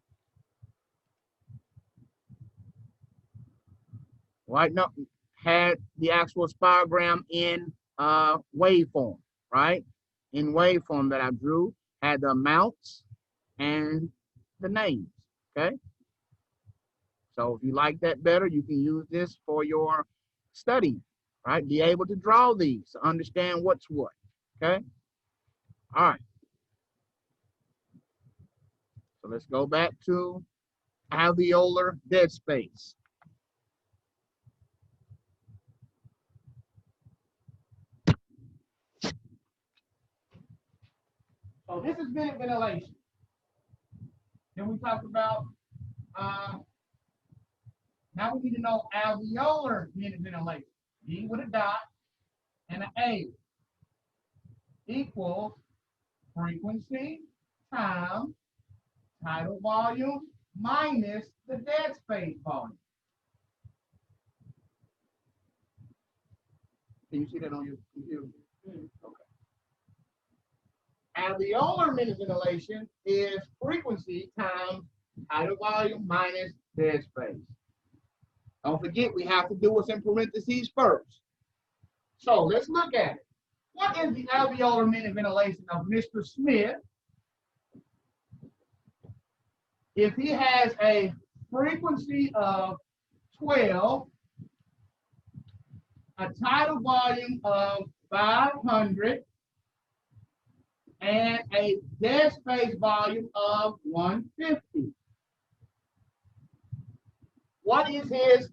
Had the actual spirogram in waveform, right? In waveform that I drew, had the amounts and the names, okay? So if you like that better, you can use this for your study, right? Be able to draw these, understand what's what, okay? All right. So let's go back to alveolar dead space. So this is minute ventilation. Then we talked about, now we need to know alveolar minute ventilation. D with a dot and an A equals frequency times tidal volume minus the dead space volume. Can you see that on your computer? Okay. Alveolar minute ventilation is frequency times tidal volume minus dead space. Don't forget, we have to do what's in parentheses first. So let's look at it. What is the alveolar minute ventilation of Mr. Smith if he has a frequency of 12, a tidal volume of 500, and a dead space volume of 150? What is his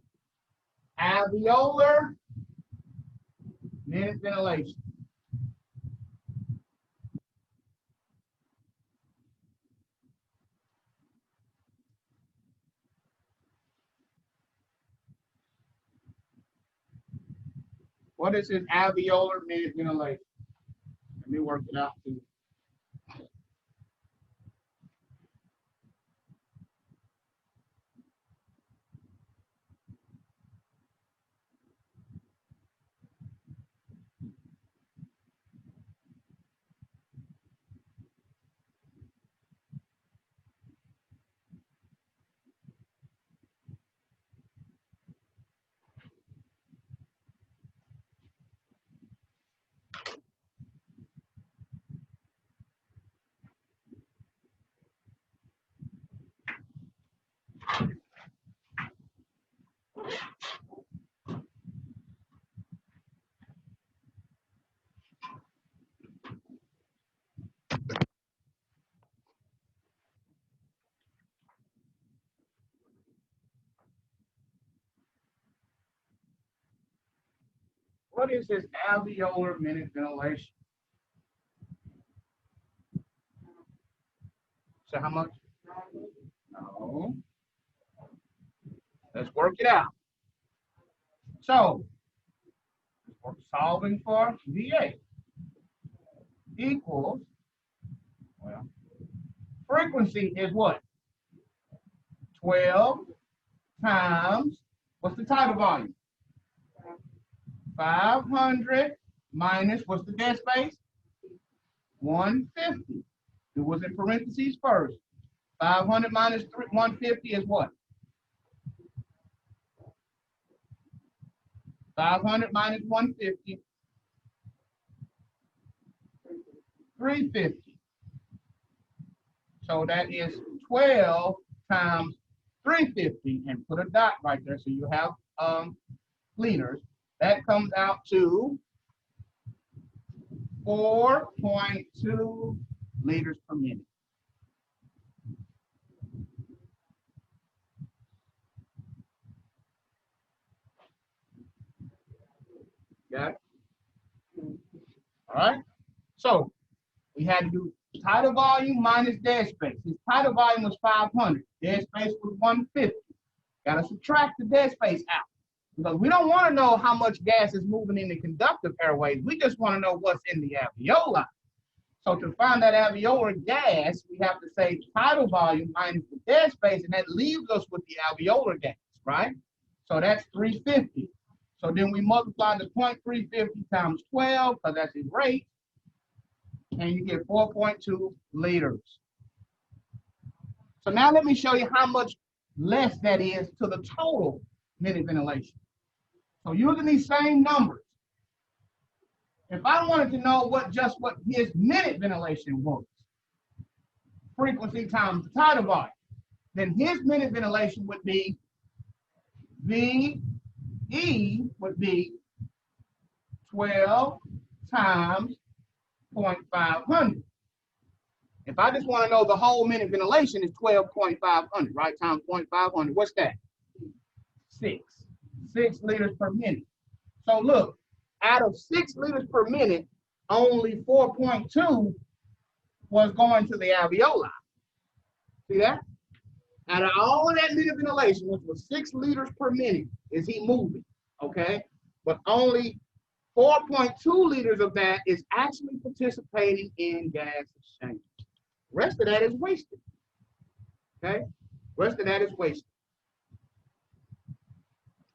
alveolar minute ventilation? What is his alveolar minute ventilation? Let me work it out too. What is his alveolar minute ventilation? So how much? No. Let's work it out. So we're solving for VA equals, well, frequency is what? 12 times, what's the tidal volume? 500 minus, what's the dead space? 150. Do what's in parentheses first. 500 minus 150 is what? 500 minus 150. 350. So that is 12 times 350, and put a dot right there so you have liters. That comes out to 4.2 liters per minute. Got it? All right. So we had to do tidal volume minus dead space. His tidal volume was 500. Dead space was 150. Got to subtract the dead space out, because we don't want to know how much gas is moving in the conductive airways. We just want to know what's in the alveoli. So to find that alveolar gas, we have to say tidal volume minus the dead space, and that leaves us with the alveolar gas, right? So that's 350. So then we multiply the 0.350 times 12, because that's his rate, and you get 4.2 liters. So now let me show you how much less that is to the total minute ventilation. So using these same numbers, if I wanted to know what his minute ventilation was, frequency times the tidal volume, then his minute ventilation would be VE would be 12 times 0.500. If I just want to know the whole minute ventilation is 12.500, right? Times 0.500, what's that? 6 liters per minute. So look, out of 6 liters per minute, only 4.2 was going to the alveoli. See that? Out of all of that minute ventilation, which was 6 liters per minute, is he moving, okay? But only 4.2 liters of that is actually participating in gas exchange. The rest of that is wasted, okay? The rest of that is wasted.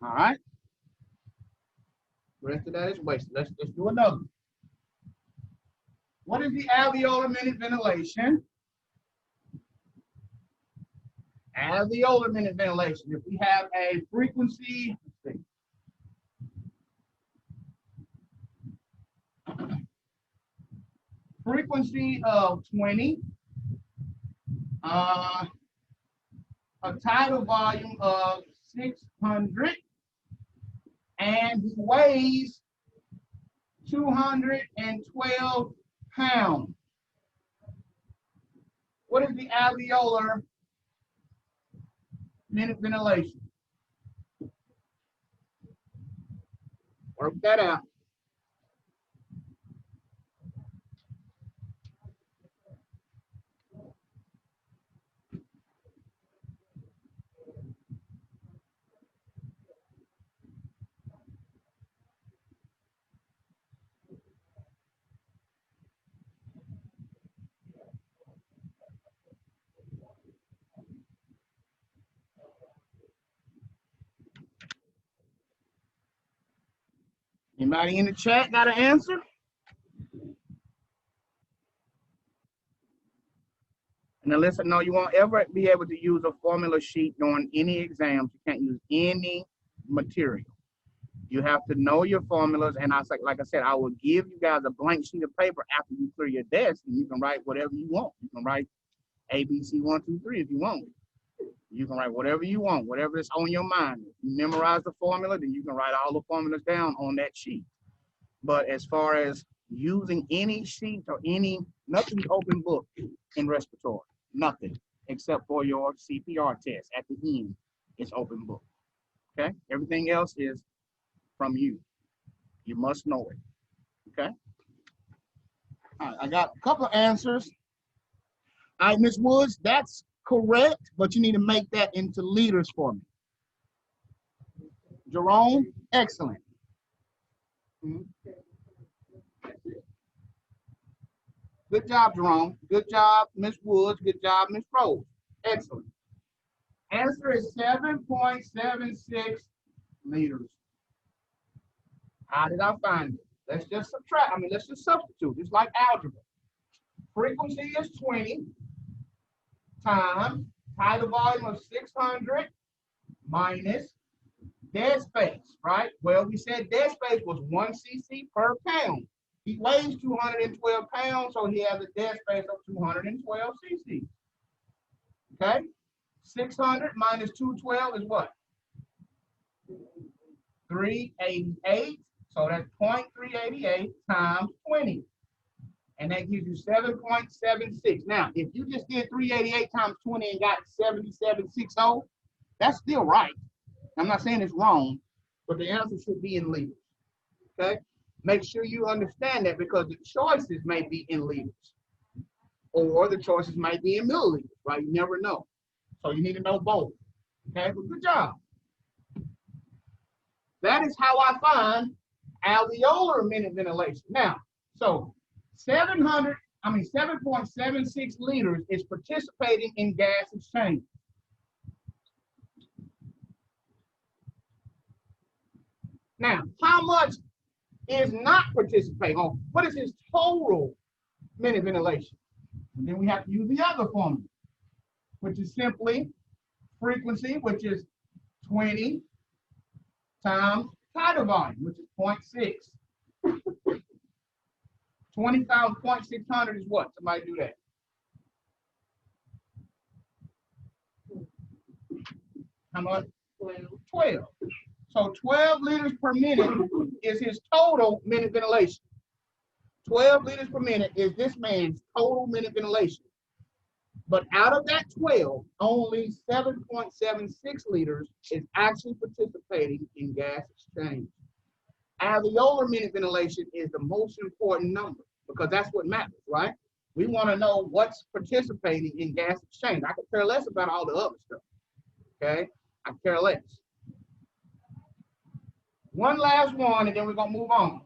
All right? The rest of that is wasted. Let's do another. What is the alveolar minute ventilation? Alveolar minute ventilation. If we have a frequency, let's see, frequency of 20, a tidal volume of 600, and he weighs 212 pounds. What is the alveolar minute ventilation? Work that out. Anybody in the chat got an answer? Now listen, no, you won't ever be able to use a formula sheet during any exams. You can't use any material. You have to know your formulas, and like I said, I will give you guys a blank sheet of paper after you clear your desk, and you can write whatever you want. You can write ABC 1, 2, 3 if you want. You can write whatever you want, whatever is on your mind. If you memorize the formula, then you can write all the formulas down on that sheet. But as far as using any sheet or nothing's open book in respiratory, nothing except for your CPR test at the end. It's open book. Okay, everything else is from you. You must know it. Okay. All right, I got a couple of answers. All right, Ms. Woods, that's correct, but you need to make that into liters for me. Jerome, excellent. Good job, Jerome. Good job, Ms. Woods. Good job, Ms. Rose. Excellent. Answer is 7.76 liters. How did I find it? Let's just subtract. Let's just substitute. It's like algebra. frequency is 20 times tidal volume of 600 minus dead space, right? Well, we said dead space was 1 cc per pound. He weighs 212 pounds, so he has a dead space of 212 cc. Okay? 600 minus 212 is what? 388. So that's 0.388 times 20. And that gives you 7.76. Now, if you just did 388 times 20 and got 7760, that's still right. I'm not saying it's wrong, but the answer should be in liters. Okay? Make sure you understand that because the choices may be in liters or the choices might be in milliliters, right? You never know. So you need to know both. Okay? But good job. That is how I find alveolar minute ventilation. Now, so 7.76 liters is participating in gas exchange. Now, how much is not participating? Oh, what is his total minute ventilation? And then we have to use the other formula, which is simply frequency, which is 20 times tidal volume, which is 0.6. 20 times 0.600 is what? Somebody do that. How much? 12. So 12 liters per minute is his total minute ventilation. 12 liters per minute is this man's total minute ventilation. But out of that 12, only 7.76 liters is actually participating in gas exchange. Alveolar minute ventilation is the most important number because that's what matters, right? We want to know what's participating in gas exchange. I could care less about all the other stuff, okay? I care less. One last one, and then we're going to move on.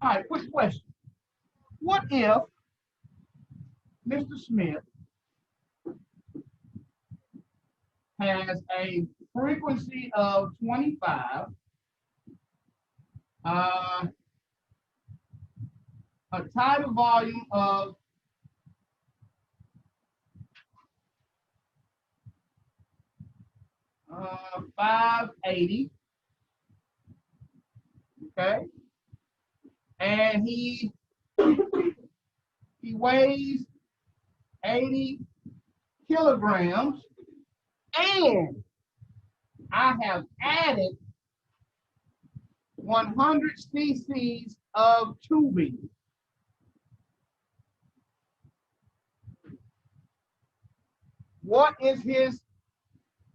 All right, quick question. What if Mr. Smith has a frequency of 25, a tidal volume of 580, okay, and he weighs 80 kilograms, and I have added 100 cc's of tubing. What is his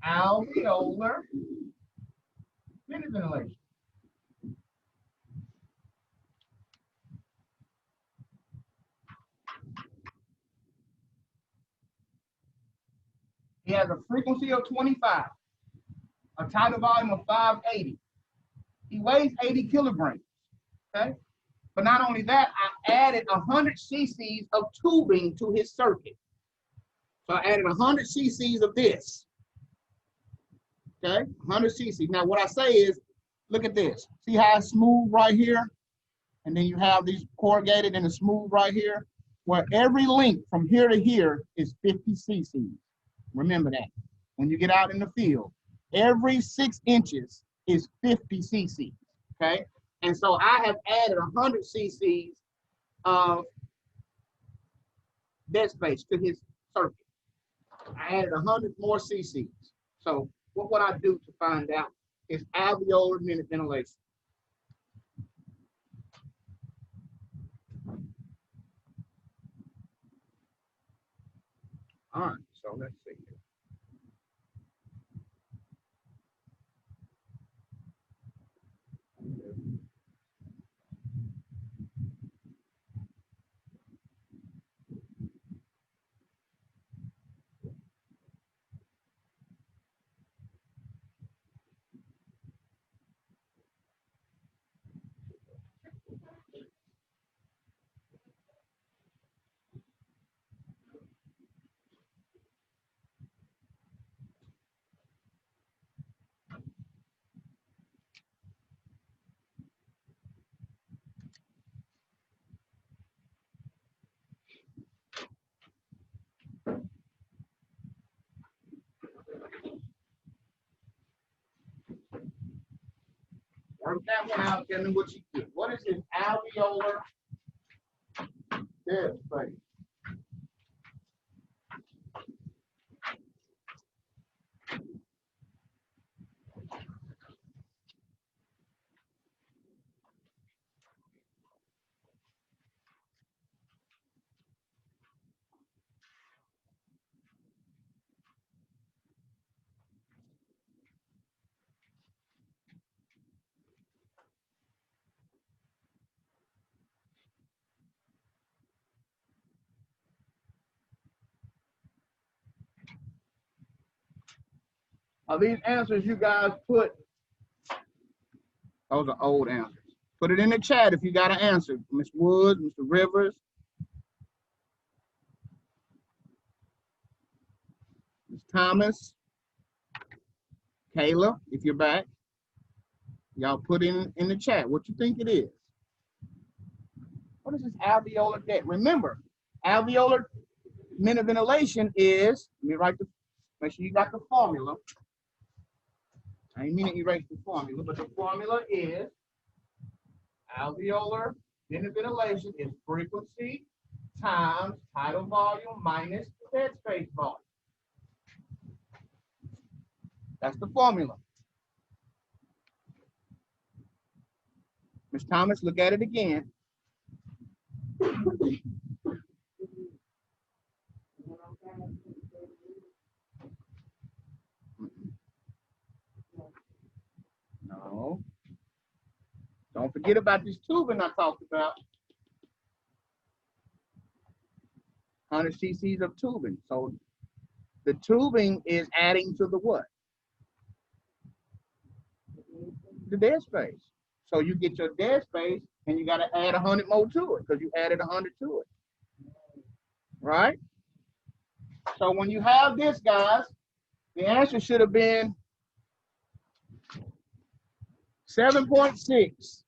alveolar minute ventilation? He has a frequency of 25, a tidal volume of 580. He weighs 80 kilograms, okay? But not only that, I added 100 cc's of tubing to his circuit. So I added 100 cc's of this, okay? 100 cc's. Now what I say is, look at this. See how it's smooth right here? And then you have these corrugated and it's smooth right here? Well, every link from here to here is 50 cc's. Remember that. When you get out in the field, every 6 inches is 50 cc's, okay? And so I have added 100 cc's of dead space to his circuit. I added 100 more cc's. So what would I do to find out his alveolar minute ventilation? All right, so let's see here. Work that one out, tell me what you get. What is this alveolar dead space? Are these answers you guys put? Those are old answers. Put it in the chat if you got an answer. Ms. Woods, Mr. Rivers, Ms. Thomas, Kayla, if you're back. Y'all put in the chat what you think it is. What is this alveolar debt? Remember, alveolar minute ventilation is, let me write the, make sure you got the formula. I ain't mean to erase the formula, but the formula is alveolar minute ventilation is frequency times tidal volume minus dead space volume. That's the formula. Ms. Thomas, look at it again. No. Don't forget about this tubing I talked about. 100 cc's of tubing. So the tubing is adding to the what? The dead space. So you get your dead space and you got to add 100 more to it because you added 100 to it. Right? So when you have this, guys, the answer should have been 7.6.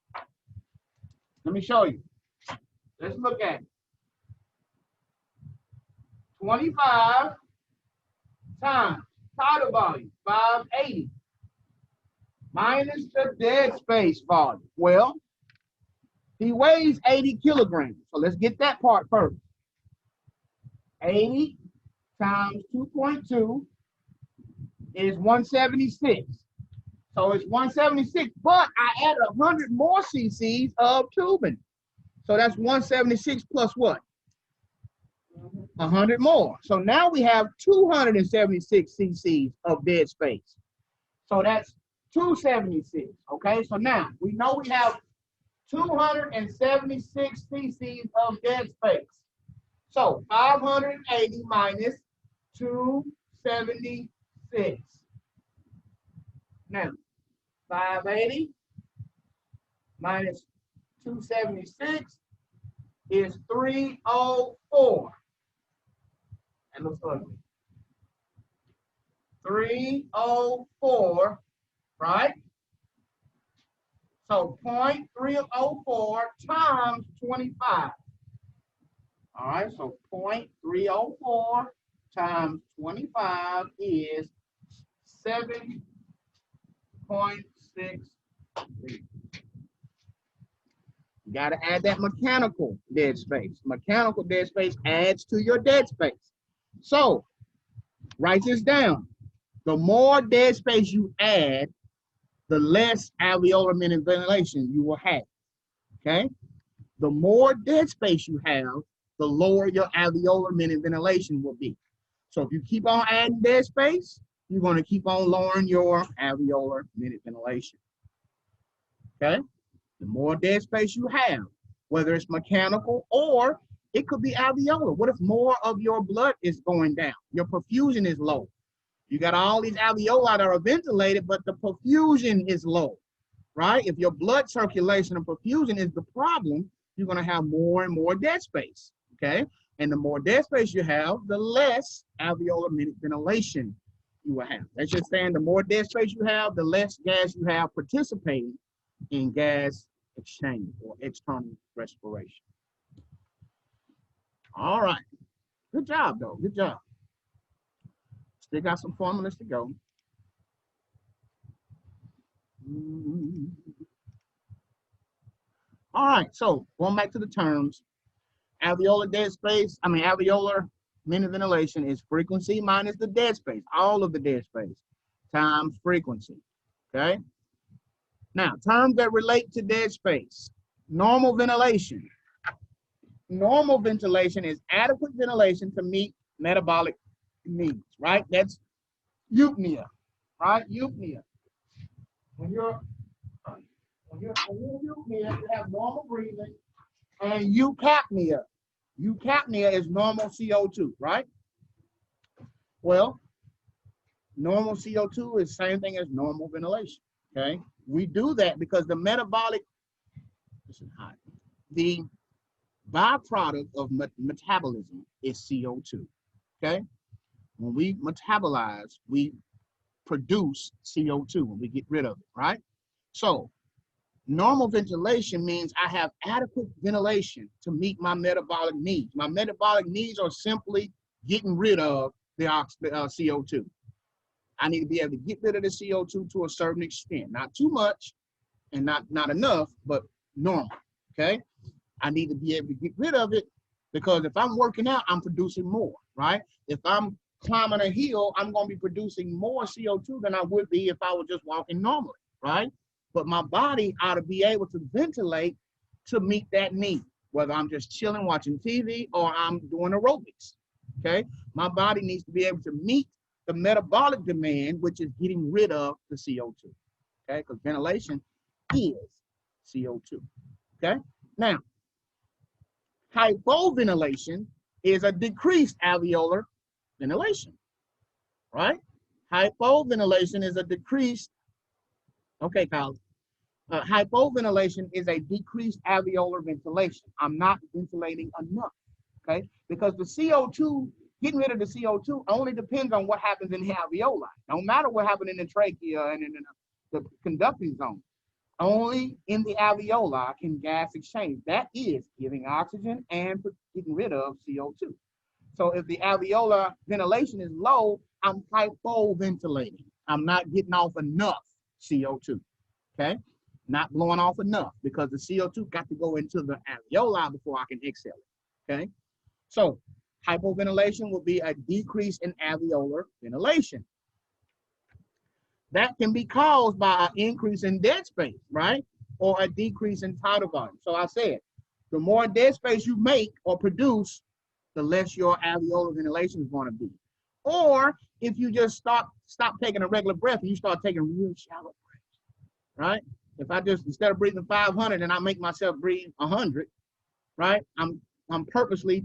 Let me show you. Let's look at it. 25 times tidal volume, 580, minus the dead space volume. Well, he weighs 80 kilograms. So let's get that part first. 80 times 2.2 is 176. So it's 176, but I added 100 more cc's of tubing. So that's 176 plus what? 100 more. So now we have 276 cc's of dead space. So that's 276. Okay, so now we know we have 276 cc's of dead space. So 580 minus 276. Now, 580 minus 276 is 304. That looks ugly. 304, right? So 0.304 times 25. All right, so 0.304 times 25 is 7.63. You got to add that mechanical dead space. Mechanical dead space adds to your dead space. So write this down. The more dead space you add, the less alveolar minute ventilation you will have. Okay? The more dead space you have, the lower your alveolar minute ventilation will be. So if you keep on adding dead space, you're going to keep on lowering your alveolar minute ventilation. Okay? The more dead space you have, whether it's mechanical or it could be alveolar. What if more of your blood is going down? Your perfusion is low. You got all these alveoli that are ventilated, but the perfusion is low, right? If your blood circulation and perfusion is the problem, you're going to have more and more dead space, okay? And the more dead space you have, the less alveolar minute ventilation you will have. That's just saying the more dead space you have, the less gas you have participating in gas exchange or external respiration. All right. Good job, though. Good job. Still got some formulas to go. All right, so going back to the terms, alveolar minute ventilation is frequency minus the dead space, all of the dead space, times frequency, okay? Now, terms that relate to dead space. Normal ventilation. Normal ventilation is adequate ventilation to meet metabolic needs, right? That's eupnea, right? Eupnea. When you're eupnea, you have normal breathing, and eucapnia. Eucapnia is normal CO2, right? Well, normal CO2 is the same thing as normal ventilation, okay? We do that because the metabolic, the byproduct of metabolism is CO2, okay? When we metabolize, we produce CO2 when we get rid of it, right? So normal ventilation means I have adequate ventilation to meet my metabolic needs. My metabolic needs are simply getting rid of the CO2. I need to be able to get rid of the CO2 to a certain extent, not too much and not enough, but normal, okay? I need to be able to get rid of it because if I'm working out, I'm producing more, right? If I'm climbing a hill, I'm going to be producing more CO2 than I would be if I was just walking normally, right? But my body ought to be able to ventilate to meet that need, whether I'm just chilling, watching TV, or I'm doing aerobics, okay? My body needs to be able to meet the metabolic demand, which is getting rid of the CO2, okay? Because ventilation is CO2, okay? Now, hypoventilation is a decreased alveolar ventilation, right? Hypoventilation is a decreased, okay, Kyle. Hypoventilation is a decreased alveolar ventilation. I'm not ventilating enough, okay? Because the CO2, getting rid of the CO2 only depends on what happens in the alveoli. No matter what happens in the trachea and in the conducting zone. Only in the alveoli can gas exchange. That is giving oxygen and getting rid of CO2. So if the alveolar ventilation is low, I'm hypoventilating. I'm not getting off enough CO2, okay? Not blowing off enough because the CO2 got to go into the alveoli before I can exhale it, okay? So hypoventilation will be a decrease in alveolar ventilation. That can be caused by an increase in dead space, right? Or a decrease in tidal volume. So I said, the more dead space you make or produce, the less your alveolar ventilation is going to be. Or if you just stop taking a regular breath and you start taking real shallow breaths, right? If I just, instead of breathing 500 and I make myself breathe 100, right? I'm purposely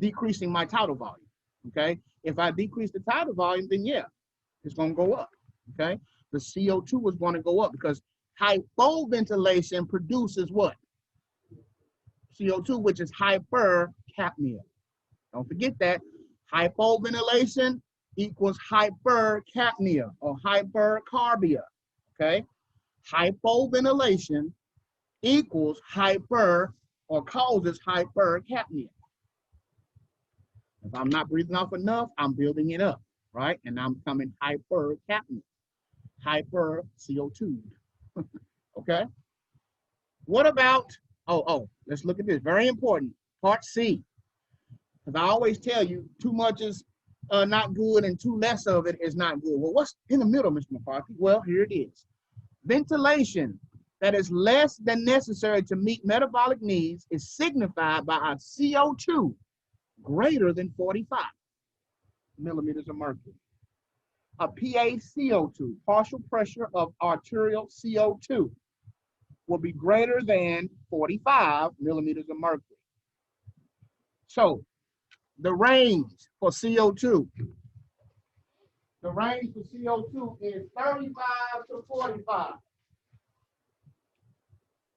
decreasing my tidal volume, okay? If I decrease the tidal volume, then yeah, it's going to go up. Okay, the CO2 is going to go up because hypoventilation produces what? CO2, which is hypercapnia. Don't forget that. Hypoventilation equals hypercapnia or hypercarbia. Okay, hypoventilation equals hyper or causes hypercapnia. If I'm not breathing off enough, I'm building it up, right? And I'm becoming hypercapnia. Hyper CO2. Okay. What about, let's look at this. Very important. Part C. Because I always tell you, too much is not good and too less of it is not good. Well, what's in the middle, Mr. McCarthy? Well, here it is. Ventilation that is less than necessary to meet metabolic needs is signified by a CO2 greater than 45 millimeters of mercury. A PaCO2, partial pressure of arterial CO2, will be greater than 45 millimeters of mercury. So the range for CO2, is 35 to 45.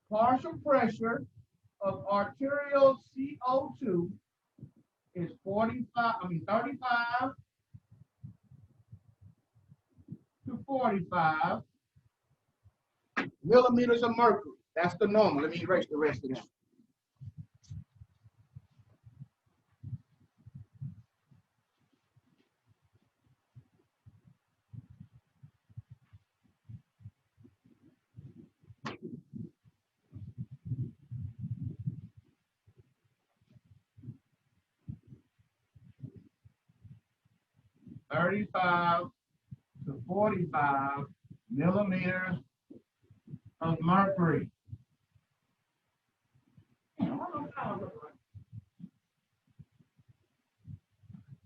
Partial pressure of arterial CO2 is 35 to 45 millimeters of mercury. That's the normal. Let me erase the rest of that. 35 to 45 millimeters of mercury.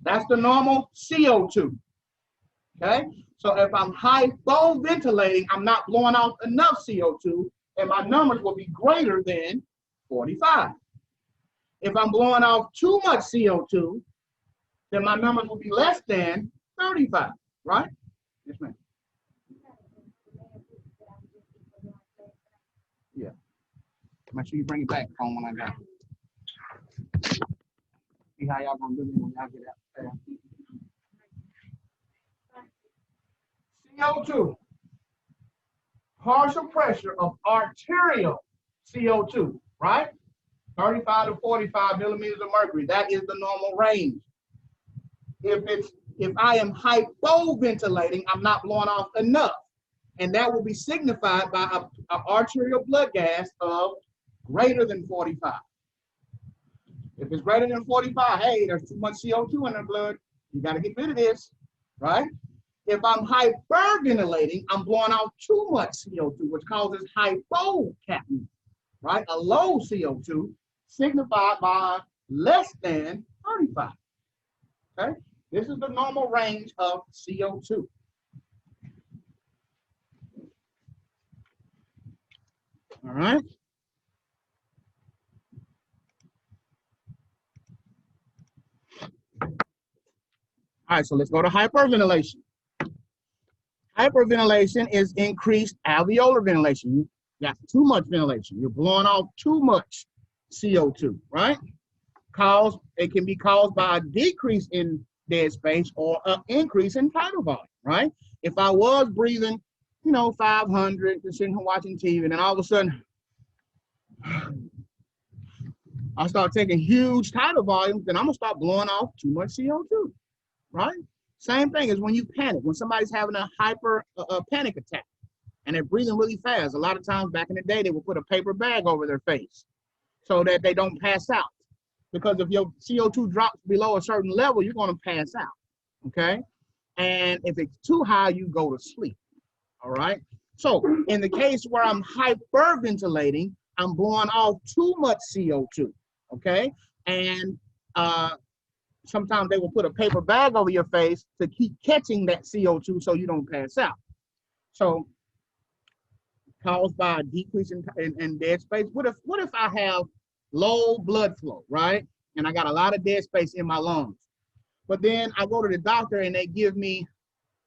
That's the normal CO2. Okay? So if I'm hypoventilating, I'm not blowing off enough CO2, and my numbers will be greater than 45. If I'm blowing off too much CO2, then my numbers will be less than 35, right? Yes, ma'am. Yeah. Make sure you bring it back home when I got it. See how y'all gonna do it when y'all get out there. CO2. Partial pressure of arterial CO2, right? 35 to 45 millimeters of mercury. That is the normal range. If I am hypoventilating, I'm not blowing off enough. And that will be signified by an arterial blood gas of greater than 45. If it's greater than 45, hey, there's too much CO2 in the blood. You got to get rid of this, right? If I'm hyperventilating, I'm blowing off too much CO2, which causes hypocapnia, right? A low CO2 signified by less than 35. Okay? This is the normal range of CO2. All right? All right, so let's go to hyperventilation. Hyperventilation is increased alveolar ventilation. You got too much ventilation. You're blowing off too much CO2, right? It can be caused by a decrease in dead space or an increase in tidal volume, right? If I was breathing, 500, just sitting here watching TV, and then all of a sudden, I start taking huge tidal volumes, then I'm gonna start blowing off too much CO2, right? Same thing as when you panic. When somebody's having a panic attack and they're breathing really fast, a lot of times back in the day, they would put a paper bag over their face so that they don't pass out. Because if your CO2 drops below a certain level, you're going to pass out, okay? And if it's too high, you go to sleep, all right? So in the case where I'm hyperventilating, I'm blowing off too much CO2, okay? And sometimes they will put a paper bag over your face to keep catching that CO2 so you don't pass out. So caused by a decrease in dead space. What if I have low blood flow, right? And I got a lot of dead space in my lungs. But then I go to the doctor and they give me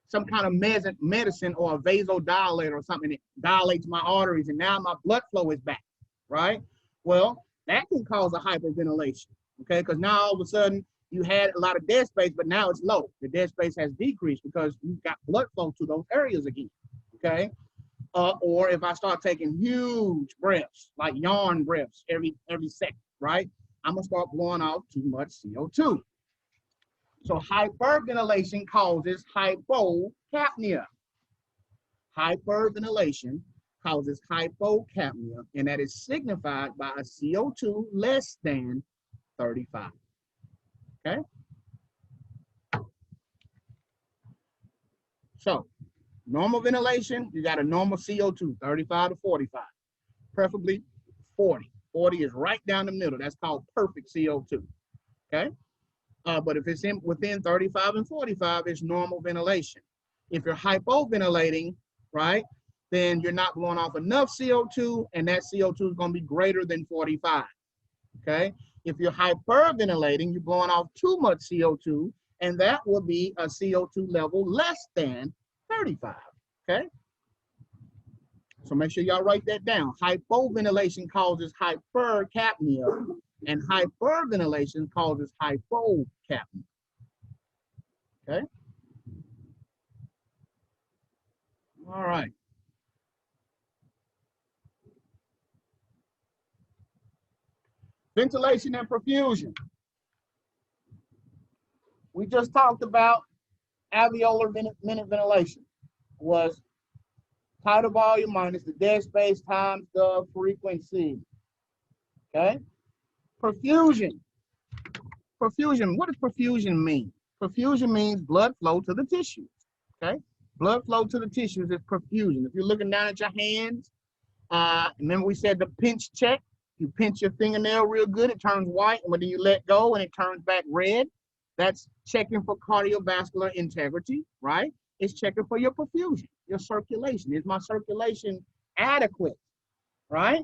some kind of medicine or a vasodilator or something that dilates my arteries, and now my blood flow is back, right? Well, that can cause a hyperventilation, okay? Because now all of a sudden you had a lot of dead space, but now it's low. The dead space has decreased because you've got blood flow to those areas again, okay? Or if I start taking huge breaths, like yawn breaths every second, right? I'm gonna start blowing out too much CO2. So hyperventilation causes hypocapnia. Hyperventilation causes hypocapnia, and that is signified by a CO2 less than 35. Okay? So normal ventilation, you got a normal CO2, 35 to 45, preferably 40. 40 is right down the middle. That's called perfect CO2, okay? But if it's within 35 and 45, it's normal ventilation. If you're hypoventilating, right, then you're not blowing off enough CO2, and that CO2 is going to be greater than 45, okay? If you're hyperventilating, you're blowing off too much CO2, and that will be a CO2 level less than 35, okay? So make sure y'all write that down. Hypoventilation causes hypercapnia, and hyperventilation causes hypocapnia, okay? All right. Ventilation and perfusion. We just talked about alveolar ventilation was tidal volume minus the dead space times the frequency. Okay? Perfusion. Perfusion, what does perfusion mean? Perfusion means blood flow to the tissues, okay? Blood flow to the tissues is perfusion. If you're looking down at your hands, remember we said the pinch check? You pinch your fingernail real good, it turns white, and when you let go and it turns back red, that's checking for cardiovascular integrity, right? It's checking for your perfusion, your circulation. Is my circulation adequate, right?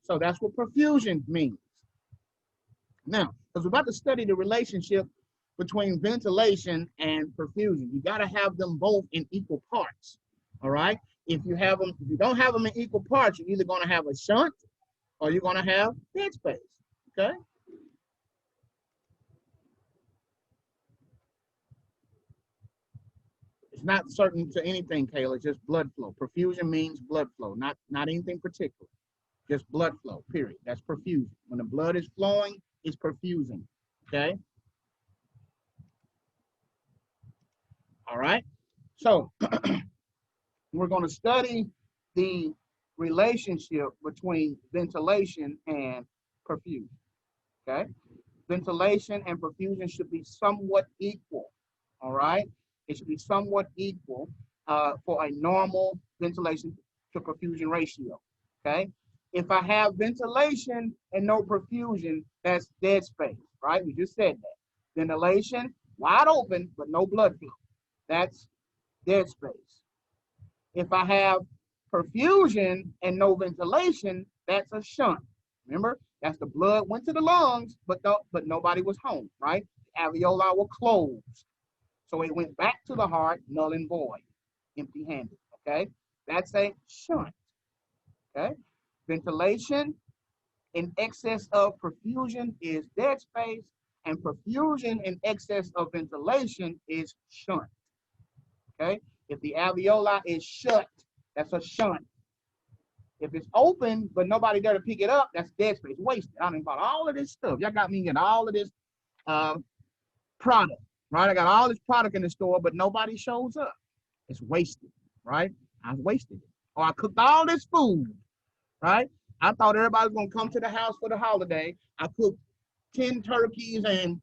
So that's what perfusion means. Now, because we're about to study the relationship between ventilation and perfusion, you got to have them both in equal parts, all right? If you don't have them in equal parts, you're either going to have a shunt or you're going to have dead space, okay? It's not certain to anything, Kayla, just blood flow. Perfusion means blood flow, not anything particular. Just blood flow, period. That's perfusion. When the blood is flowing, it's perfusing, okay? All right? So we're going to study the relationship between ventilation and perfusion, okay? Ventilation and perfusion should be somewhat equal, all right? It should be somewhat equal for a normal ventilation to perfusion ratio, okay? If I have ventilation and no perfusion, that's dead space, right? We just said that. Ventilation, wide open, but no blood flow. That's dead space. If I have perfusion and no ventilation, that's a shunt. Remember, that's the blood went to the lungs, but nobody was home, right? The alveoli were closed. So it went back to the heart, null and void, empty-handed, okay? That's a shunt, okay? Ventilation in excess of perfusion is dead space, and perfusion in excess of ventilation is shunt, okay? If the alveoli is shut, that's a shunt. If it's open, but nobody there to pick it up, that's dead space, wasted. I mean, about all of this stuff. Y'all got me getting all of this product, right? I got all this product in the store, but nobody shows up. It's wasted, right? I wasted it. Or I cooked all this food, right? I thought everybody was going to come to the house for the holiday. I cooked 10 turkeys and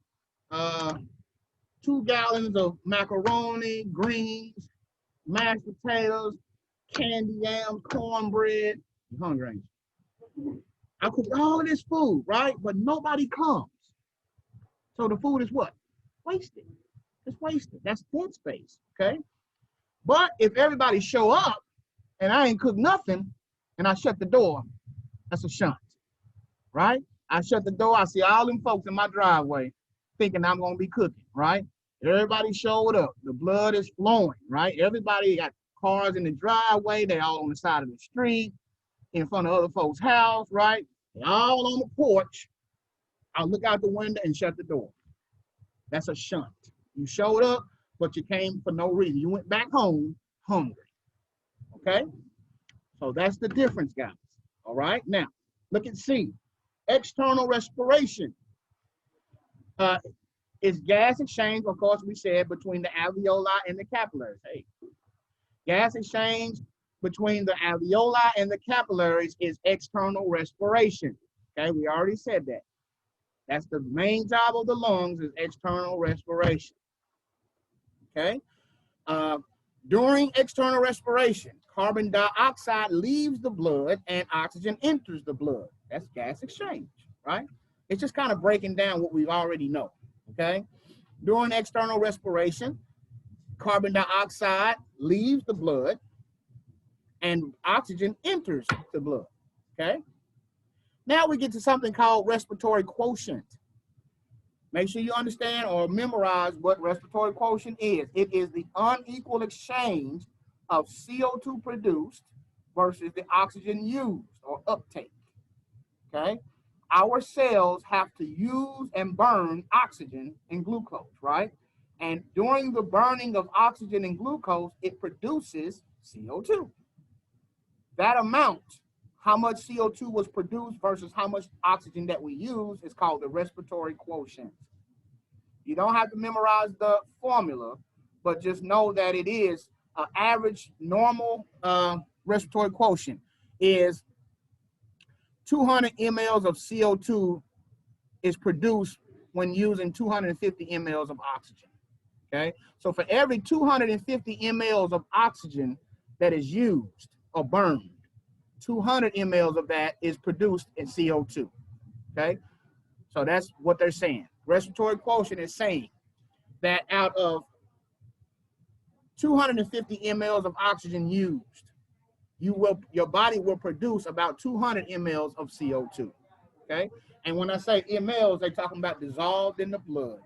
2 gallons of macaroni, greens, mashed potatoes, candy yams, cornbread. You hungry, ain't you? I cooked all of this food, right? But nobody comes. So the food is what? Wasted. It's wasted. That's dead space, okay? But if everybody show up and I ain't cooked nothing and I shut the door, that's a shunt, right? I shut the door, I see all them folks in my driveway thinking I'm gonna be cooking, right? Everybody showed up. The blood is flowing, right? Everybody got cars in the driveway. They all on the side of the street, in front of other folks' house, right? They all on the porch. I look out the window and shut the door. That's a shunt. You showed up, but you came for no reason. You went back home hungry, okay? So that's the difference, guys, all right? Now, look at C. External respiration is gas exchange, of course, we said, between the alveoli and the capillaries. Hey, gas exchange between the alveoli and the capillaries is external respiration, okay? We already said that. That's the main job of the lungs is external respiration, okay? During external respiration, carbon dioxide leaves the blood and oxygen enters the blood. That's gas exchange, right? It's just kind of breaking down what we already know, okay? During external respiration, carbon dioxide leaves the blood and oxygen enters the blood, okay? Now we get to something called respiratory quotient. Make sure you understand or memorize what respiratory quotient is. It is the unequal exchange of CO2 produced versus the oxygen used or uptake, okay? Our cells have to use and burn oxygen and glucose, right? And during the burning of oxygen and glucose, it produces CO2. That amount, how much CO2 was produced versus how much oxygen that we use, is called the respiratory quotient. You don't have to memorize the formula, but just know that it is an average normal respiratory quotient is 200 mLs of CO2 is produced when using 250 mLs of oxygen. Okay, so for every 250 mLs of oxygen that is used or burned, 200 mLs of that is produced in CO2. Okay, so that's what they're saying. Respiratory quotient is saying that out of 250 mLs of oxygen used, your body will produce about 200 mLs of CO2. Okay, and when I say mLs, they're talking about dissolved in the blood.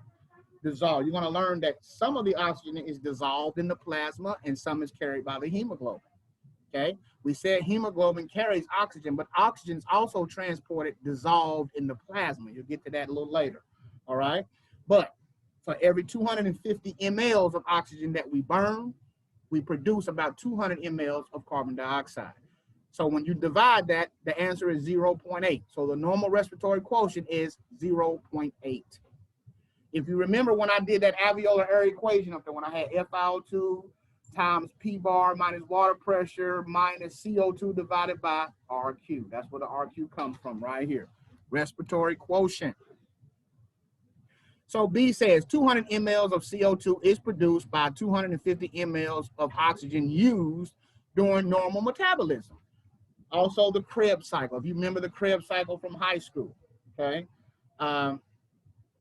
Dissolved. You're going to learn that some of the oxygen is dissolved in the plasma and some is carried by the hemoglobin. Okay, we said hemoglobin carries oxygen, but oxygen is also transported dissolved in the plasma. You'll get to that a little later. All right, but for every 250 mLs of oxygen that we burn, we produce about 200 mLs of carbon dioxide. So when you divide that, the answer is 0.8. So the normal respiratory quotient is 0.8. If you remember when I did that alveolar air equation up there, when I had FiO2 times P bar minus water pressure minus CO2 divided by RQ. That's where the RQ comes from right here. Respiratory quotient. So B says 200 mLs of CO2 is produced by 250 mLs of oxygen used during normal metabolism. Also the Krebs cycle. If you remember the Krebs cycle from high school, okay?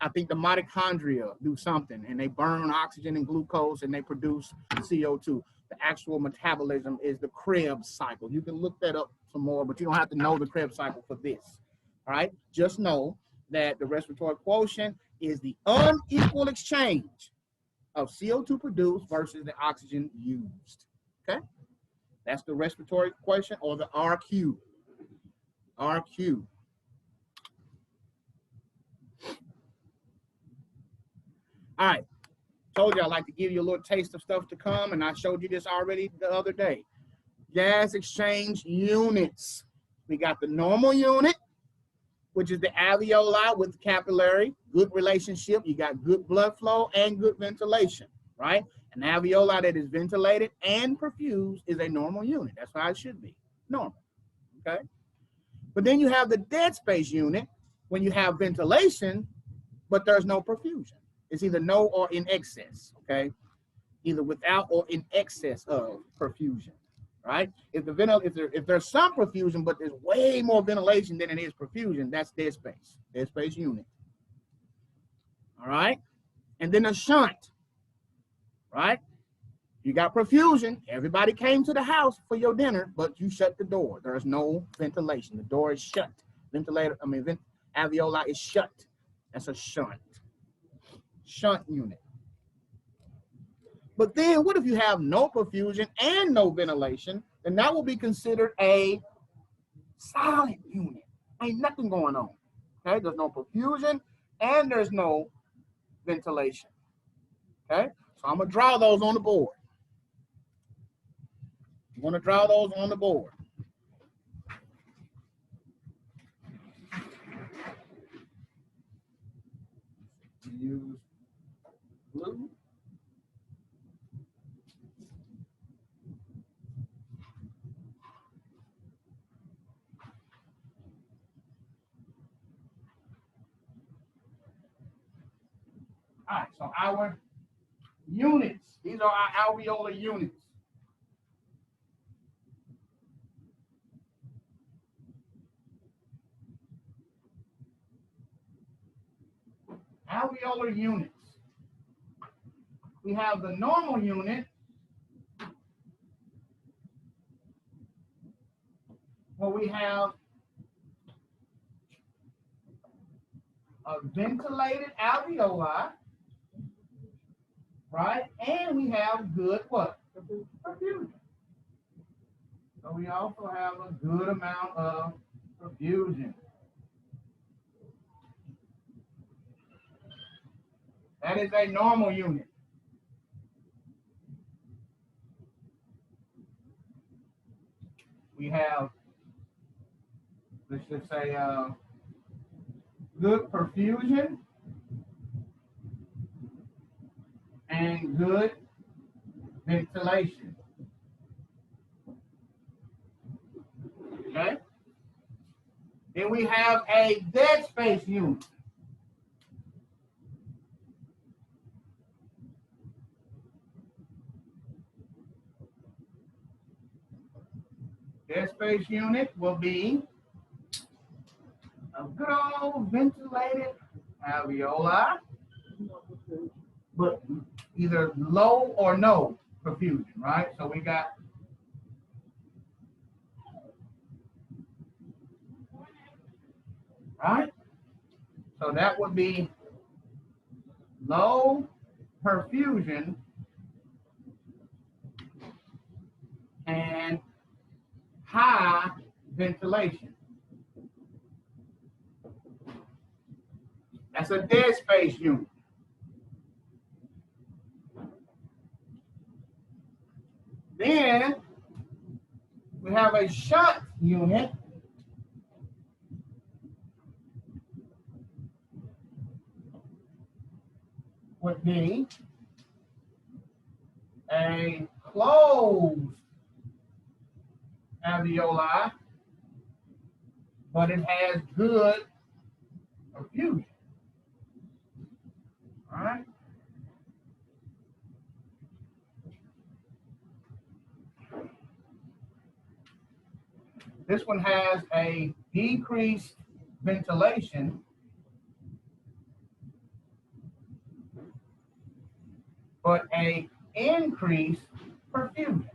I think the mitochondria do something and they burn oxygen and glucose and they produce CO2. The actual metabolism is the Krebs cycle. You can look that up some more, but you don't have to know the Krebs cycle for this. All right, just know that the respiratory quotient is the unequal exchange of CO2 produced versus the oxygen used. Okay, that's the respiratory quotient or the RQ. RQ. All right, told you I like to give you a little taste of stuff to come, and I showed you this already the other day. Gas exchange units. We got the normal unit, which is the alveoli with capillary, good relationship. You got good blood flow and good ventilation, right? An alveoli that is ventilated and perfused is a normal unit. That's how it should be, normal, okay? But then you have the dead space unit when you have ventilation, but there's no perfusion. It's either no or in excess, okay? Either without or in excess of perfusion, right? If there's some perfusion, but there's way more ventilation than it is perfusion, that's dead space unit. All right? And then a shunt, right? You got perfusion. Everybody came to the house for your dinner, but you shut the door. There's no ventilation. The door is shut. Alveoli is shut. That's a shunt. Shunt unit. But then what if you have no perfusion and no ventilation? Then that will be considered a silent unit. Ain't nothing going on. Okay, there's no perfusion and there's no ventilation. Okay, so I'm gonna draw those on the board. I'm gonna draw those on the board. Use blue. All right, so our units, these are our alveolar units. Alveolar units. We have the normal unit, where we have a ventilated alveoli, right? And we have good what? Perfusion. So we also have a good amount of perfusion. That is a normal unit. We have, let's just say, good perfusion and good ventilation. Okay? Then we have a dead space unit. Dead space unit will be a good old ventilated alveoli, but either low or no perfusion, right? So we got right? So that would be low perfusion and high ventilation. That's a dead space unit. Then we have a shunt unit. Would be a closed alveoli, but it has good perfusion. All right. This one has a decreased ventilation, but a increased perfusion.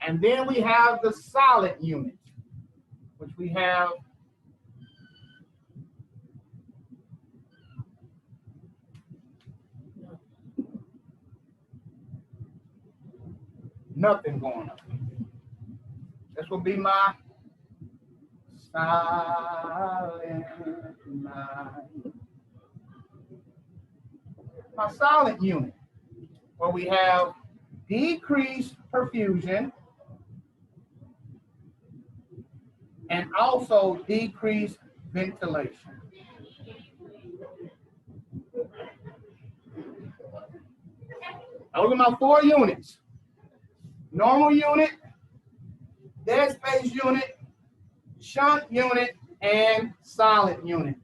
And then we have the solid unit, which we have nothing going on. This will be my silent night. My solid unit, where we have decreased perfusion and also decreased ventilation. Those are my 4 units. Normal unit, dead space unit, shunt unit, and solid unit.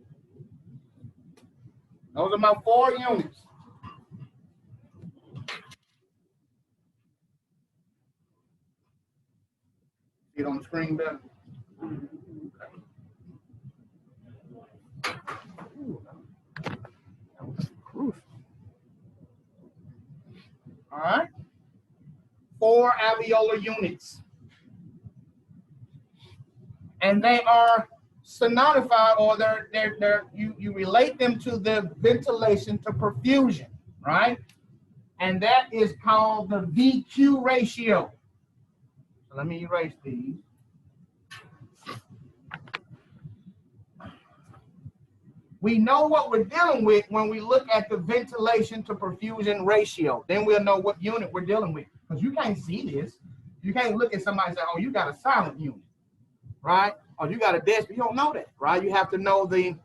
Those are my 4 units. See it on the screen better? All right. 4 alveolar units. And they are synodified, or you relate them to the ventilation to perfusion, right? And that is called the VQ ratio. So let me erase these. We know what we're dealing with when we look at the ventilation to perfusion ratio. Then we'll know what unit we're dealing with. Because you can't see this. You can't look at somebody and say, oh, you got a silent unit, right? Or you got a dead space. You don't know that, right? You have to know the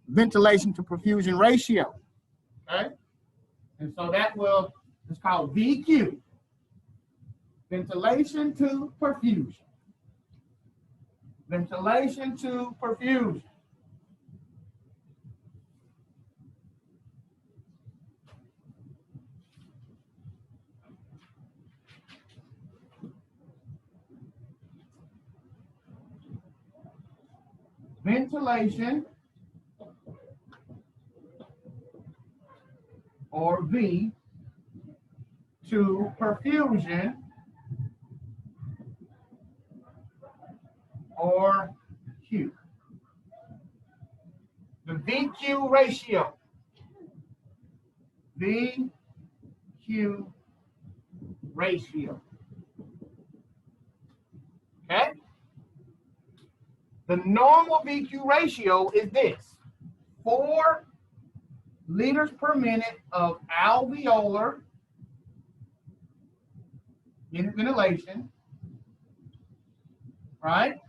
ventilation to perfusion ratio. Okay? And so that it's called VQ. Ventilation to perfusion. Ventilation to perfusion. Ventilation, or V, to perfusion, or Q. The VQ ratio. VQ ratio. Okay? The normal VQ ratio is this: 4 liters per minute of alveolar ventilation, right,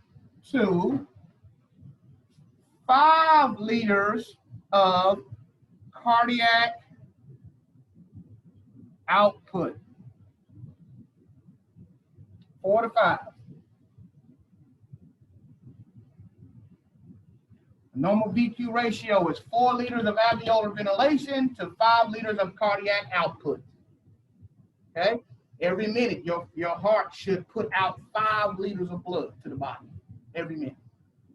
to 5 liters of cardiac output. 4 to 5. The normal VQ ratio is 4 liters of alveolar ventilation to 5 liters of cardiac output. Okay? Every minute, your heart should put out 5 liters of blood to the body. Every minute.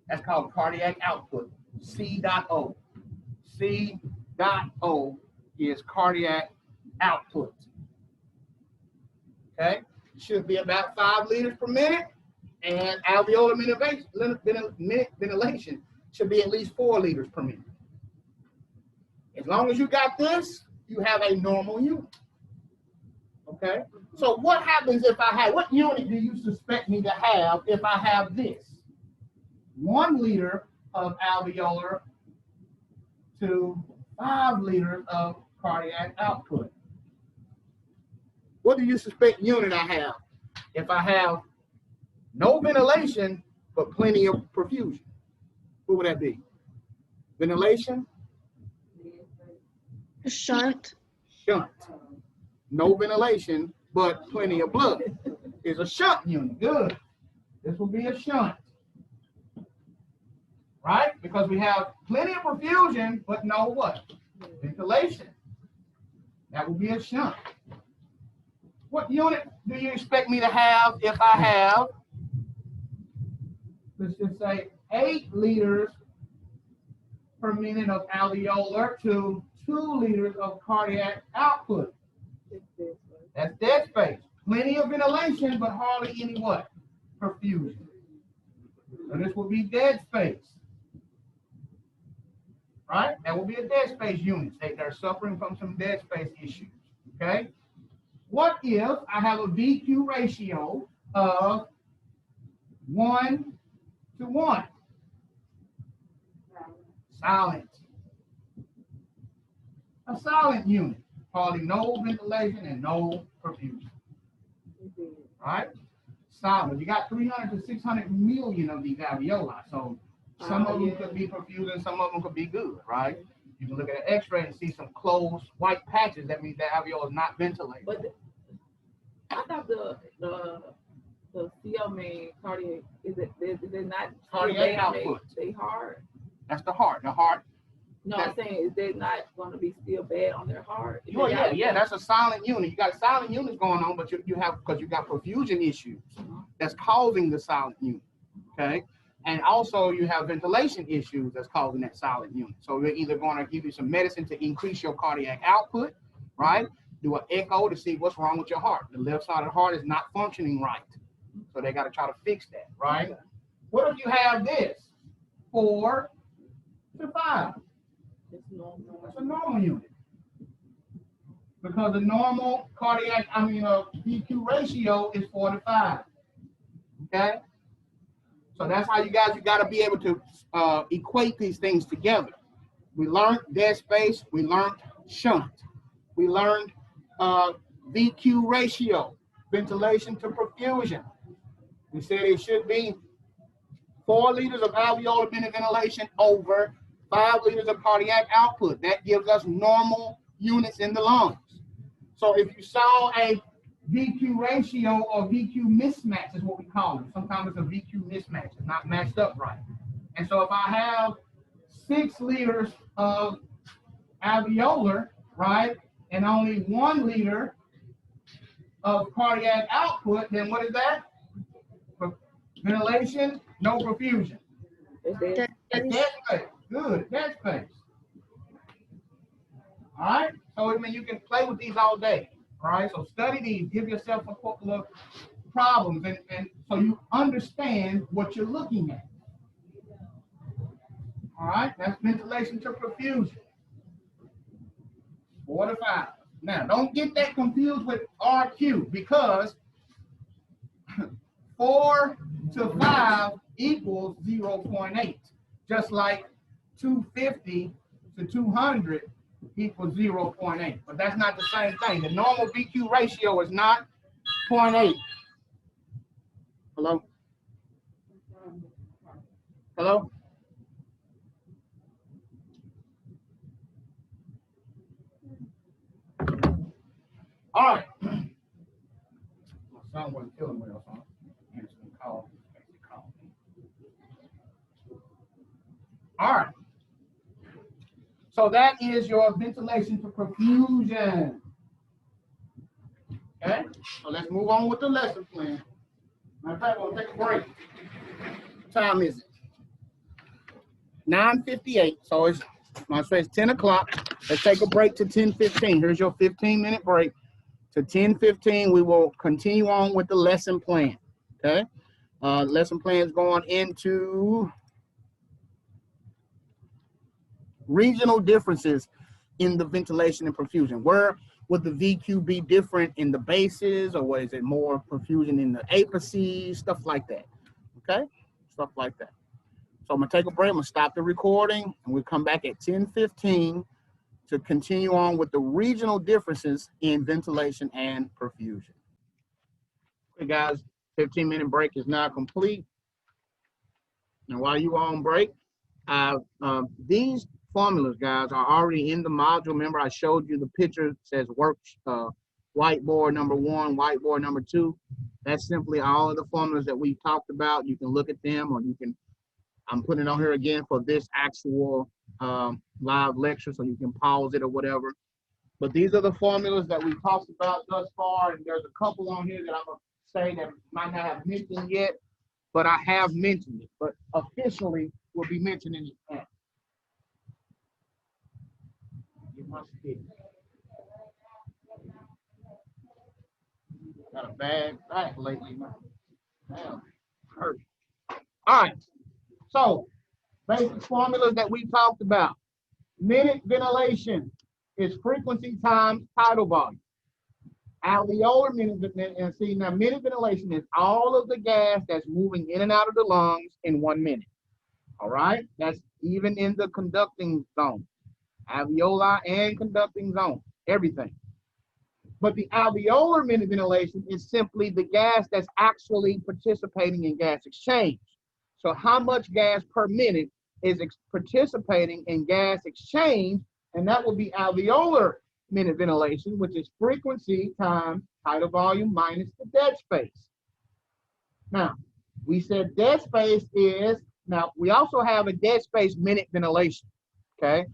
That's called cardiac output. C.O. C.O is cardiac output. Okay? Should be about 5 liters per minute. And alveolar ventilation should be at least 4 liters per minute. As long as you got this, you have a normal unit. Okay? So what happens if I have, what unit do you suspect me to have if I have this? 1 liter of alveolar to 5 liters of cardiac output. What do you suspect unit I have if I have no ventilation but plenty of perfusion? What would that be? Ventilation? A shunt. Shunt. No ventilation but plenty of blood is a shunt unit. Good. This will be a shunt. Right? Because we have plenty of perfusion but no what? Ventilation. That will be a shunt. What unit do you expect me to have if I have, let's just say, 8 liters per minute of alveolar to 2 liters of cardiac output? That's dead space. Plenty of ventilation, but hardly any what? Perfusion. So this will be dead space. Right? That will be a dead space unit. They're suffering from some dead space issues. Okay? What if I have a VQ ratio of 1 to 1? Silent. A silent unit. Hardly no ventilation and no perfusion. Right? Silent. You got 300 to 600 million of these alveoli. So some of them could be perfused and some of them could be good, right? You can look at an X-ray and see some closed white patches. That means the alveoli is not ventilated. But I thought the CO mean cardiac. Is it not Cardiac output. They heart. That's the heart. The heart. No, I'm saying is they not going to be still bad on their heart? Oh yeah. That's a silent unit. You got silent units going on, but you have because you got perfusion issues that's causing the silent unit. Okay. And also you have ventilation issues that's causing that silent unit. So we're either going to give you some medicine to increase your cardiac output, right? Do an echo to see what's wrong with your heart. The left side of the heart is not functioning right. So they got to try to fix that, right? What if you have this? 4 to 5. It's normal. That's a normal unit. Because the normal cardiac, VQ ratio is 4 to 5. Okay? So that's how you got to be able to equate these things together. We learned dead space. We learned shunt. We learned VQ ratio, ventilation to perfusion. We said it should be 4 liters of alveolar ventilation over 5 liters of cardiac output. That gives us normal units in the lungs. So if you saw a VQ ratio or VQ mismatch is what we call it. Sometimes it's a VQ mismatch. It's not matched up right. And so if I have 6 liters of alveolar, right, and only 1 liter of cardiac output, then what is that? Ventilation, no perfusion. Dead space. Good, dead space. All right? So, you can play with these all day. All right? So, study these. Give yourself a couple of problems and so you understand what you're looking at. All right? That's ventilation to perfusion. 4 to 5. Now, don't get that confused with RQ because 4 to 5 equals 0.8, just like 250 to 200 equals 0.8. But that's not the same thing. The normal VQ ratio is not 0.8. Hello? Hello? All right. My son wasn't feeling well, so I'm call. All right. So that is your ventilation to perfusion. Okay, so let's move on with the lesson plan. Matter of fact, we'll take a break. What time is it? 9:58. So it's, my say it's 10 o'clock. Let's take a break to 10:15. Here's your 15-minute break. To 10:15, we will continue on with the lesson plan. Okay, lesson plan is going into regional differences in the ventilation and perfusion. Where would the VQ be different in the bases, or what is it more perfusion in the apices, stuff like that. Okay, stuff like that. So I'm gonna take a break, I'm gonna stop the recording, and we'll come back at 10:15 to continue on with the regional differences in ventilation and perfusion. Okay guys, 15-minute break is now complete. And while you are on break, these formulas, guys, are already in the module. Remember, I showed you the picture. It says work whiteboard number 1, whiteboard number 2. That's simply all of the formulas that we talked about. You can look at them, or you can, I'm putting it on here again for this actual live lecture, so you can pause it or whatever. But these are the formulas that we talked about thus far, and there's a couple on here that I'm going to say that might not have mentioned yet, but I have mentioned it, but officially will be mentioning it next. Get my stick. Got a bad back lately, man. Damn, hurt. All right, so basic formulas that we talked about. Minute ventilation is frequency times tidal volume. Alveolar minute, and see now, minute ventilation is all of the gas that's moving in and out of the lungs in 1 minute. All right, that's even in the conducting zone, alveoli and conducting zone, everything. But the alveolar minute ventilation is simply the gas that's actually participating in gas exchange. So how much gas per minute is participating in gas exchange, and that will be alveolar minute ventilation, which is frequency times tidal volume minus the dead space. Now, we said dead space is, now we also have a dead space minute ventilation, okay?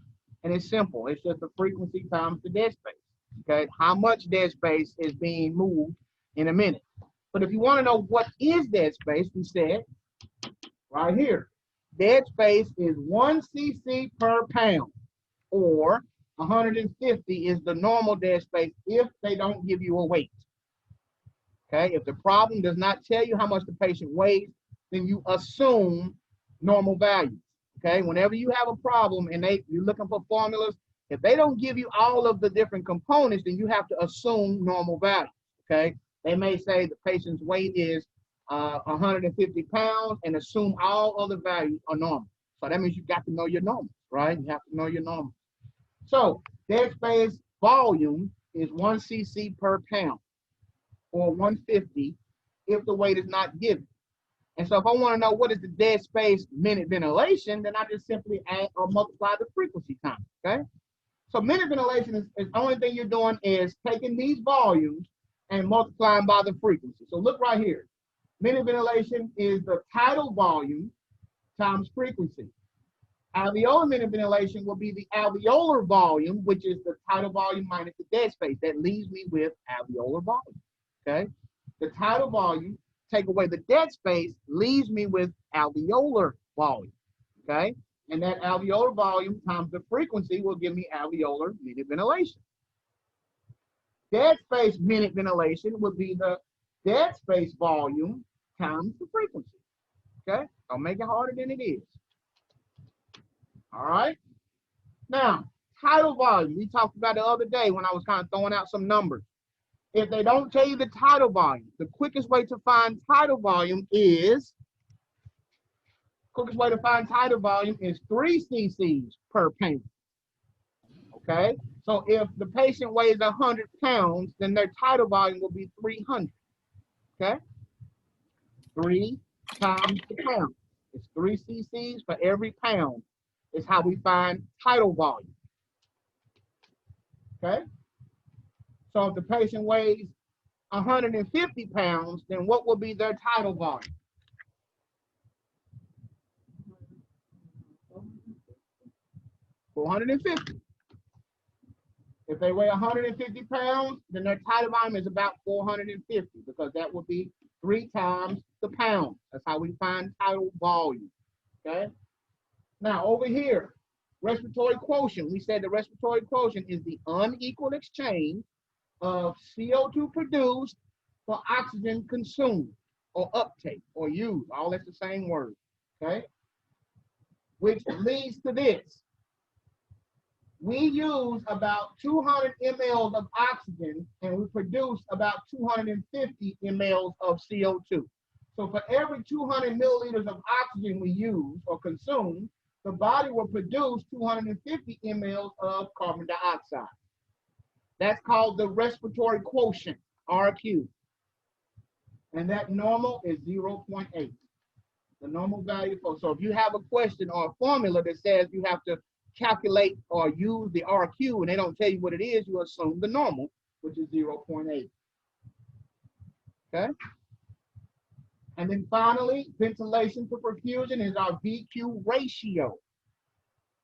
And it's simple, it's just the frequency times the dead space, okay? How much dead space is being moved in a minute. But if you wanna know what is dead space, we said right here, dead space is 1 cc per pound, or 150 is the normal dead space if they don't give you a weight. Okay, if the problem does not tell you how much the patient weighs, then you assume normal values. Okay, whenever you have a problem and you're looking for formulas, if they don't give you all of the different components, then you have to assume normal values. Okay, they may say the patient's weight is 150 pounds and assume all other values are normal. So that means you got to know your normals, right? You have to know your normals. So dead space volume is 1 cc per pound, or 150 if the weight is not given. And so if I want to know what is the dead space minute ventilation, then I just simply add or multiply the frequency time, okay? So minute ventilation is the only thing you're doing is taking these volumes and multiplying by the frequency. So look right here. Minute ventilation is the tidal volume times frequency. Alveolar minute ventilation will be the alveolar volume, which is the tidal volume minus the dead space. That leaves me with alveolar volume, okay? The tidal volume, take away the dead space, leaves me with alveolar volume, okay? And that alveolar volume times the frequency will give me alveolar minute ventilation. Dead space minute ventilation would be the dead space volume times the frequency, okay? Don't make it harder than it is. All right. Now, tidal volume, we talked about the other day when I was kind of throwing out some numbers. If they don't tell you the tidal volume, the quickest way to find tidal volume is 3 cc's per pound. Okay. So if the patient weighs 100 pounds, then their tidal volume will be 300. Okay. 3 times the pound. It's 3 cc's for every pound. Is how we find tidal volume. Okay? So if the patient weighs 150 pounds, then what will be their tidal volume? 450. If they weigh 150 pounds, then their tidal volume is about 450 because that would be 3 times the pound. That's how we find tidal volume, okay? Now, over here, respiratory quotient. We said the respiratory quotient is the unequal exchange of CO2 produced for oxygen consumed or uptake or used. All that's the same word, okay? Which leads to this. We use about 200 mLs of oxygen and we produce about 250 mLs of CO2. So for every 200 milliliters of oxygen we use or consume, the body will produce 250 mLs of carbon dioxide. That's called the respiratory quotient, RQ. And that normal is 0.8. The normal value for, so if you have a question or a formula that says you have to calculate or use the RQ and they don't tell you what it is, you assume the normal, which is 0.8. Okay? And then finally, ventilation to perfusion is our VQ ratio.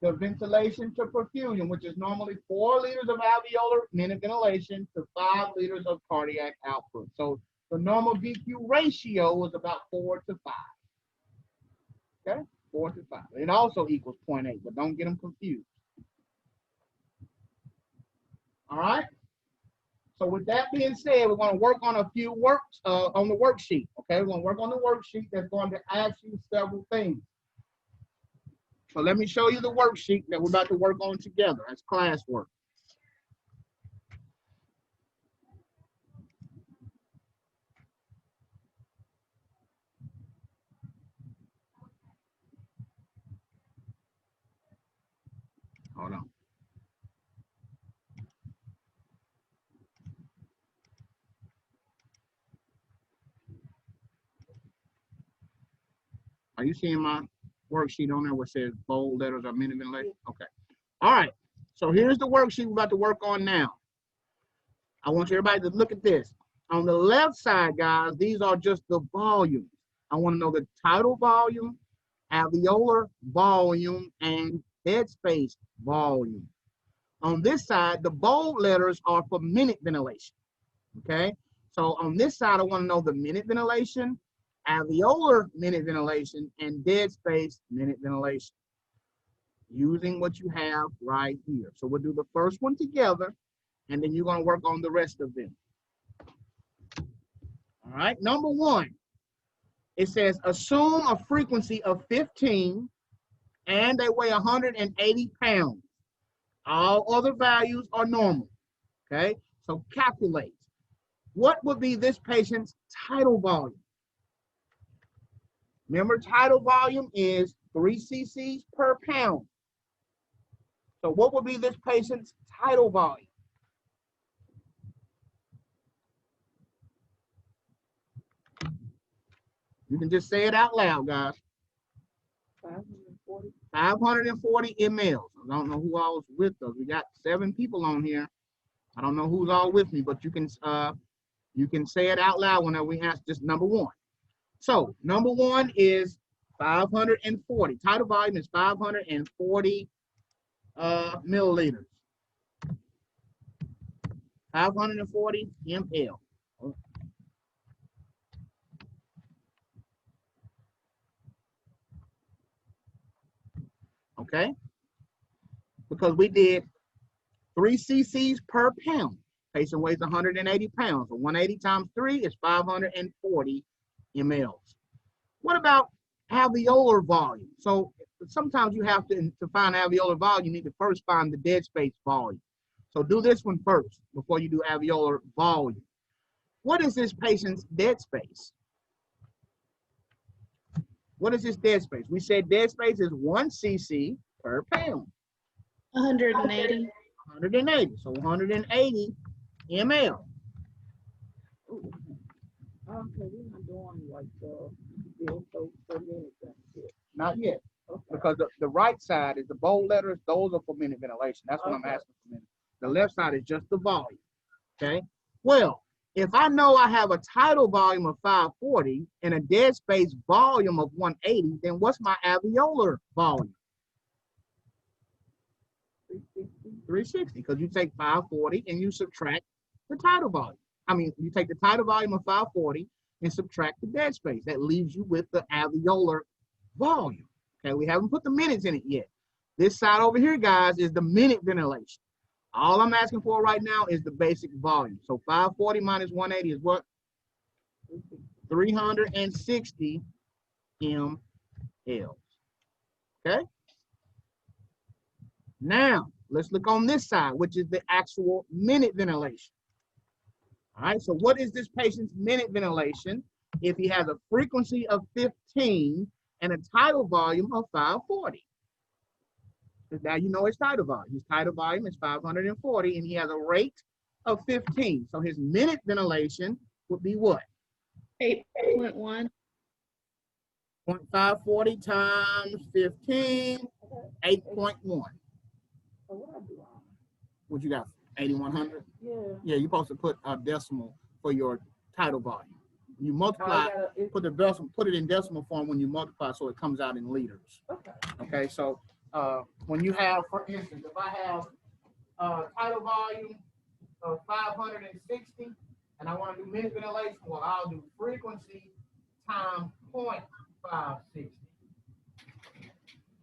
The ventilation to perfusion, which is normally 4 liters of alveolar minute ventilation to 5 liters of cardiac output. So the normal VQ ratio is about 4 to 5. Okay? 4 to 5. It also equals 0.8, but don't get them confused. All right? So with that being said, we're going to work on a few works on the worksheet. Okay? We're going to work on the worksheet that's going to ask you several things. So let me show you the worksheet that we're about to work on together as classwork. Hold on. Are you seeing my worksheet on there where it says bold letters or minute ventilation? Okay. All right. So here's the worksheet we're about to work on now. I want everybody to look at this. On the left side, guys, these are just the volumes. I want to know the tidal volume, alveolar volume, and dead space volume. On this side, the bold letters are for minute ventilation. Okay. So on this side, I want to know the minute ventilation, alveolar minute ventilation, and dead space minute ventilation using what you have right here. So we'll do the first one together, and then you're going to work on the rest of them. All right, number 1, it says assume a frequency of 15 and they weigh 180 pounds. All other values are normal. Okay, so calculate. What would be this patient's tidal volume? Remember, tidal volume is 3 cc's per pound. So what would be this patient's tidal volume? You can just say it out loud, guys. 540. 540 mLs. I don't know who all was with us. We got 7 people on here. I don't know who's all with me, but you can say it out loud whenever we ask just number 1. So number 1 is 540. Tidal volume is 540 milliliters. 540 ml. Okay? Because we did 3 cc's per pound. Patient weighs 180 pounds. So 180 times 3 is 540 mLs. What about alveolar volume? So sometimes you have to find alveolar volume, you need to first find the dead space volume. So do this one first before you do alveolar volume. What is this patient's dead space? What is his dead space? We said dead space is 1 cc per pound. 180. 180. So 180 ml. Okay, we're not doing like so minutes. Not yet. Okay. Because the right side is the bold letters. Those are for minute ventilation. That's what I'm asking for minute. The left side is just the volume. Okay. Well, if I know I have a tidal volume of 540 and a dead space volume of 180, then what's my alveolar volume? 360, because you take 540 and you subtract the tidal volume. I mean, you take the tidal volume of 540 and subtract the dead space. That leaves you with the alveolar volume. Okay, we haven't put the minutes in it yet. This side over here, guys, is the minute ventilation. All I'm asking for right now is the basic volume. So 540 minus 180 is what? 360 mL. Okay? Now, let's look on this side, which is the actual minute ventilation. All right, so what is this patient's minute ventilation if he has a frequency of 15 and a tidal volume of 540? Because now you know his tidal volume. His tidal volume is 540 and he has a rate of 15. So his minute ventilation would be what? 8.1. 0.540 times 15, 8.1. So what I do wrong? What you got? 8100? Yeah. Yeah, you're supposed to put a decimal for your tidal volume. You multiply, Oh, put it in decimal form when you multiply, so it comes out in liters. okay. Okay, so when you have, for instance, if I have tidal volume of 560 and I want to do minute ventilation, well, I'll do frequency times 0.560.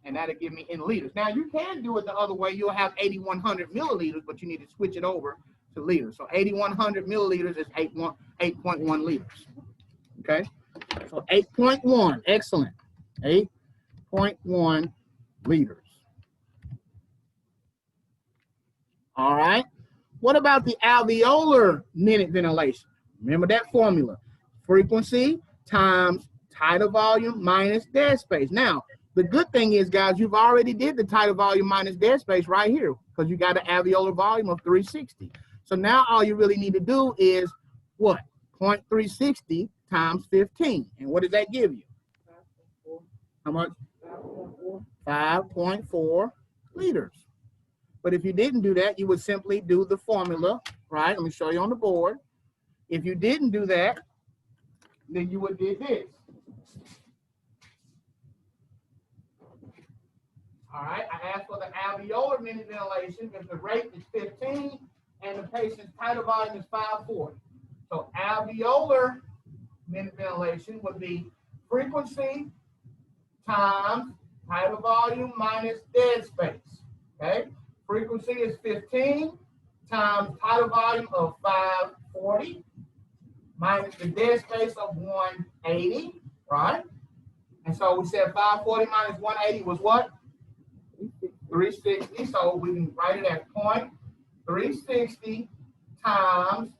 And that'll give me in liters. Now, you can do it the other way. You'll have 8,100 milliliters, but you need to switch it over to liters. So 8,100 milliliters is 8.1 liters. Okay? So 8.1, excellent. 8.1 liters. All right. What about the alveolar minute ventilation? Remember that formula. Frequency times tidal volume minus dead space. Now, the good thing is, guys, you've already did the tidal volume minus dead space right here because you got an alveolar volume of 360. So now all you really need to do is what? 0.360 times 15. And what does that give you? How much? 5.4 liters. But if you didn't do that, you would simply do the formula, right? Let me show you on the board. If you didn't do that, then you would do this. All right, I asked for the alveolar minute ventilation because the rate is 15 and the patient's tidal volume is 540. So alveolar minute ventilation would be frequency times tidal volume minus dead space. Okay, frequency is 15 times tidal volume of 540 minus the dead space of 180, right? And so we said 540 minus 180 was what? 360, so we can write it at 0.360 times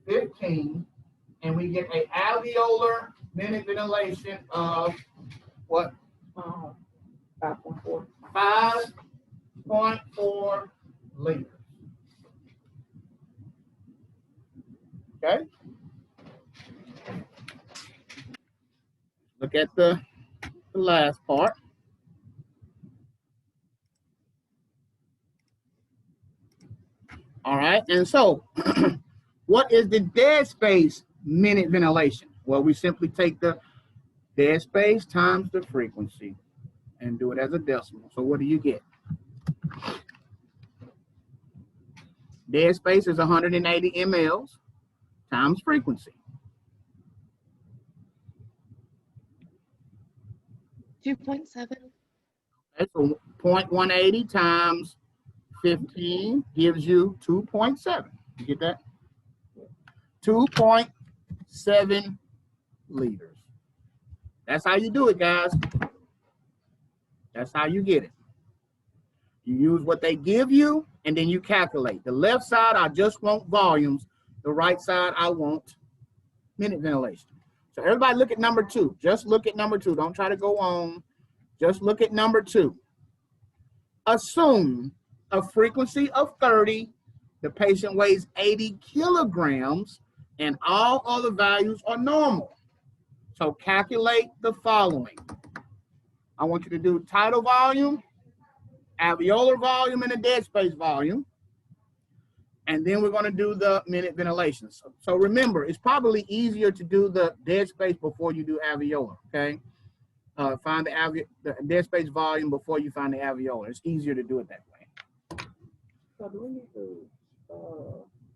15, and we get an alveolar minute ventilation of what? 5.4. 5.4 liters. Okay? Look at the last part. All right, and so what is the dead space minute ventilation? Well, we simply take the dead space times the frequency and do it as a decimal. So what do you get? Dead space is 180 mLs times frequency. 2.7. Okay, so 0.180 times 15 gives you 2.7. You get that? 2.7 liters. That's how you do it, guys. That's how you get it. You use what they give you, and then you calculate. The left side, I just want volumes. The right side, I want minute ventilation. So everybody look at number 2. Just look at number 2. Don't try to go on. Just look at number 2. Assume a frequency of 30. The patient weighs 80 kilograms, and all other values are normal. So calculate the following. I want you to do tidal volume, alveolar volume, and the dead space volume. And then we're going to do the minute ventilation. So remember, it's probably easier to do the dead space before you do alveolar, okay? Find the dead space volume before you find the alveolar. It's easier to do it that way. So do we need to,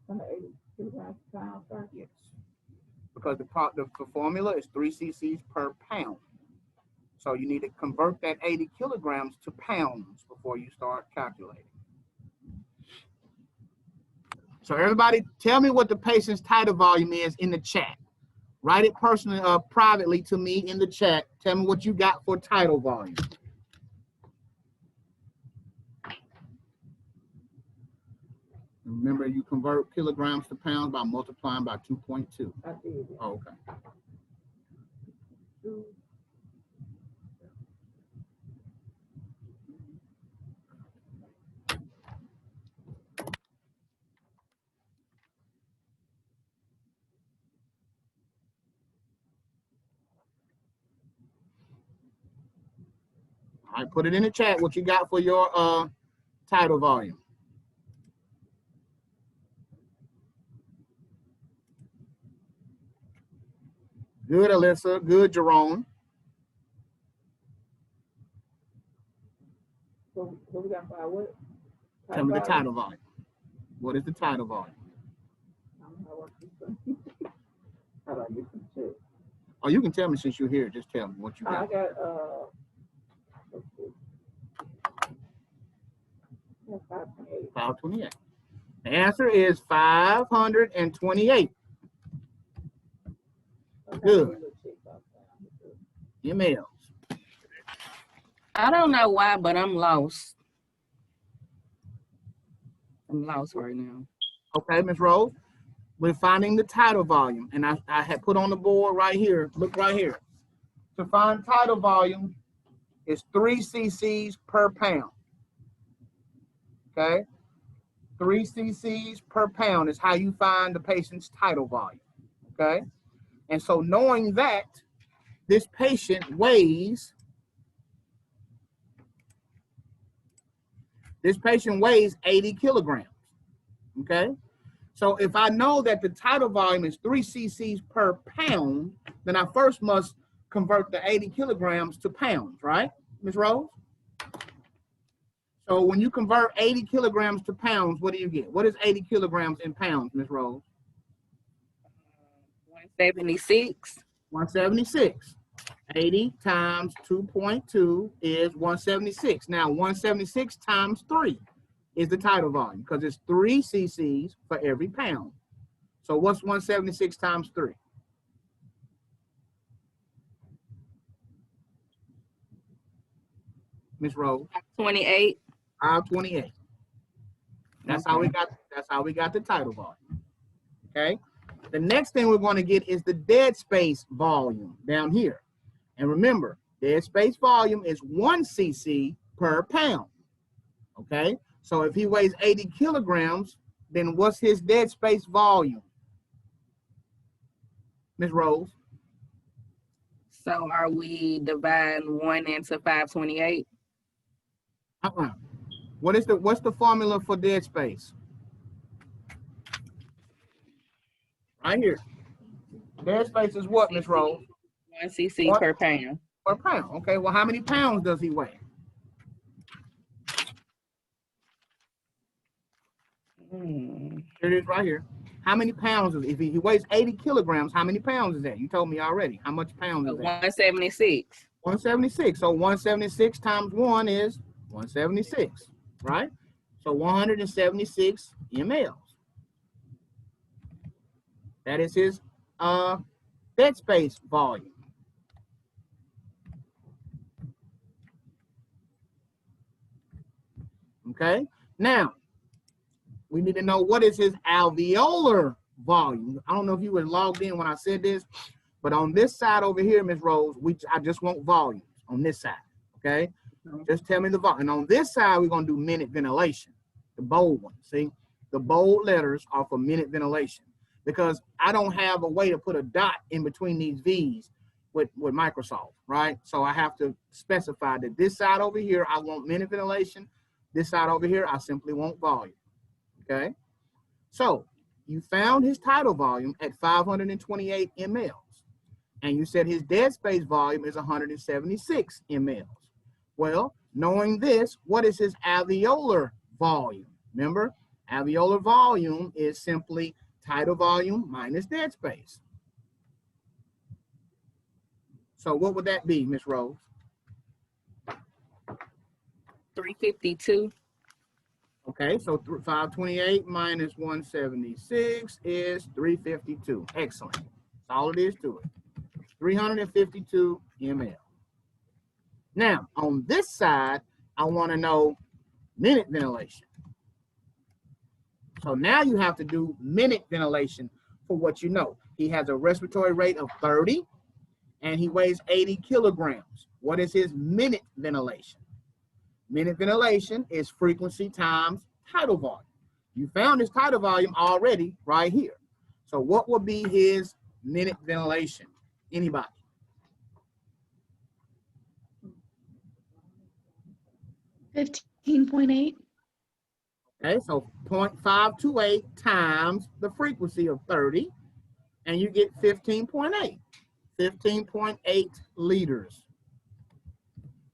180 kilograms per pound first? Yes. Because the formula is 3 cc's per pound. So you need to convert that 80 kilograms to pounds before you start calculating. So everybody tell me what the patient's tidal volume is in the chat. Write it personally, privately to me in the chat. Tell me what you got for tidal volume. Remember, you convert kilograms to pounds by multiplying by 2.2. I did. Oh, okay. All right, put it in the chat what you got for your tidal volume. Good, Alyssa. Good, Jerome. So we got by what? Tell me the tidal volume. What is the tidal volume? I don't know how I work this. How do I get some check? Oh, you can tell me since you're here. Just tell me what you I got. got, let's see. Yeah, 528. 528. The answer is 528. Good. mL. I don't know why, but I'm lost. I'm lost right now. Okay, Ms. Rose. We're finding the tidal volume, and I had put on the board right here. Look right here. To find tidal volume is 3 cc's per pound. Okay? 3 cc's per pound is how you find the patient's tidal volume. Okay? And so knowing that this patient weighs 80 kilograms. Okay? So if I know that the tidal volume is 3 cc's per pound, then I first must convert the 80 kilograms to pounds, right, Ms. Rose? So when you convert 80 kilograms to pounds, what do you get? What is 80 kilograms in pounds, Ms. Rose? 176. 176. 80 times 2.2 is 176. Now 176 times 3 is the tidal volume because it's 3 cc's for every pound. So what's 176 times 3? Ms. Rose? 28. 528. That's how we got the tidal volume. Okay. The next thing we're going to get is the dead space volume down here. And remember, dead space volume is 1 cc per pound. Okay. So if he weighs 80 kilograms, then what's his dead space volume? Ms. Rose? So are we dividing 1 into 528? What's the formula for dead space? Right here. Dead space is what, Ms. Rose? 1 cc per pound. Per pound. Okay, well, how many pounds does he weigh? Here it is right here. How many pounds is it? If he weighs 80 kilograms, how many pounds is that? You told me already. How much pounds is that? 176. 176. So 176 times 1 is 176, right? So 176 mLs. That is his dead space volume. Okay, now we need to know what is his alveolar volume. I don't know if you were logged in when I said this, but on this side over here, Ms. Rose, I just want volumes on this side, okay? Just tell me the volume. And on this side, we're going to do minute ventilation, the bold one. See, the bold letters are for minute ventilation because I don't have a way to put a dot in between these V's with Microsoft, right? So I have to specify that this side over here, I want minute ventilation. This side over here, I simply want volume, okay? So you found his tidal volume at 528 mLs, and you said his dead space volume is 176 mLs. Well, knowing this, what is his alveolar volume? Remember, alveolar volume is simply tidal volume minus dead space. So what would that be, Miss Rose? 352. Okay, so 528 minus 176 is 352. Excellent. That's all it is to it. 352 ml. Now, on this side, I want to know minute ventilation. So now you have to do minute ventilation for what you know. He has a respiratory rate of 30 and he weighs 80 kilograms. What is his minute ventilation? Minute ventilation is frequency times tidal volume. You found his tidal volume already right here. So what would be his minute ventilation? Anybody? $15.8. Okay, so 0.528 times the frequency of 30, and you get 15.8. 15.8 liters.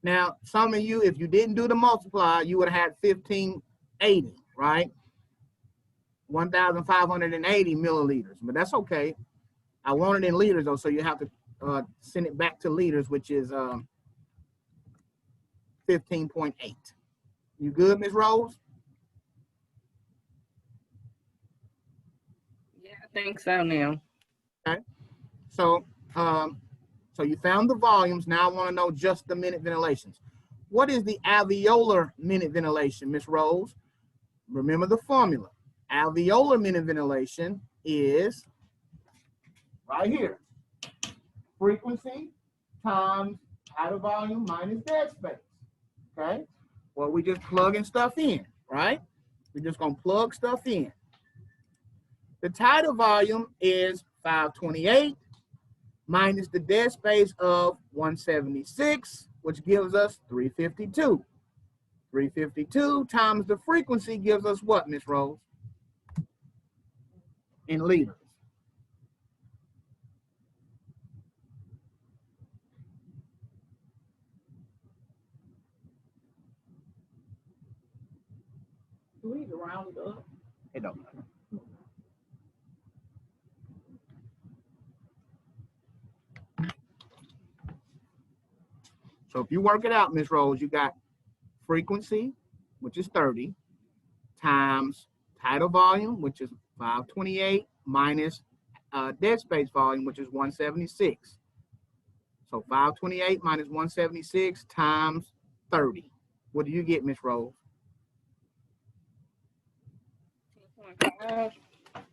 Now, some of you, if you didn't do the multiply, you would have had 1580, right? 1,580 milliliters, but that's okay. I want it in liters though, so you have to send it back to liters, which is 15.8. You good, Ms. Rose? Yeah, I think so now. Okay. So, so you found the volumes. Now I want to know just the minute ventilations. What is the alveolar minute ventilation, Ms. Rose? Remember the formula. Alveolar minute ventilation is right here. Frequency times tidal volume minus dead space. Okay? Well, we just plugging stuff in, right? We're just going to plug stuff in. The tidal volume is 528 minus the dead space of 176, which gives us 352. 352 times the frequency gives us what, Miss Rose? In liters. Do we need to round it up? It don't matter. So if you work it out, Miss Rose, you got frequency, which is 30, times tidal volume, which is 528, minus dead space volume, which is 176. So 528 minus 176 times 30. What do you get, Miss Rose? 10.5.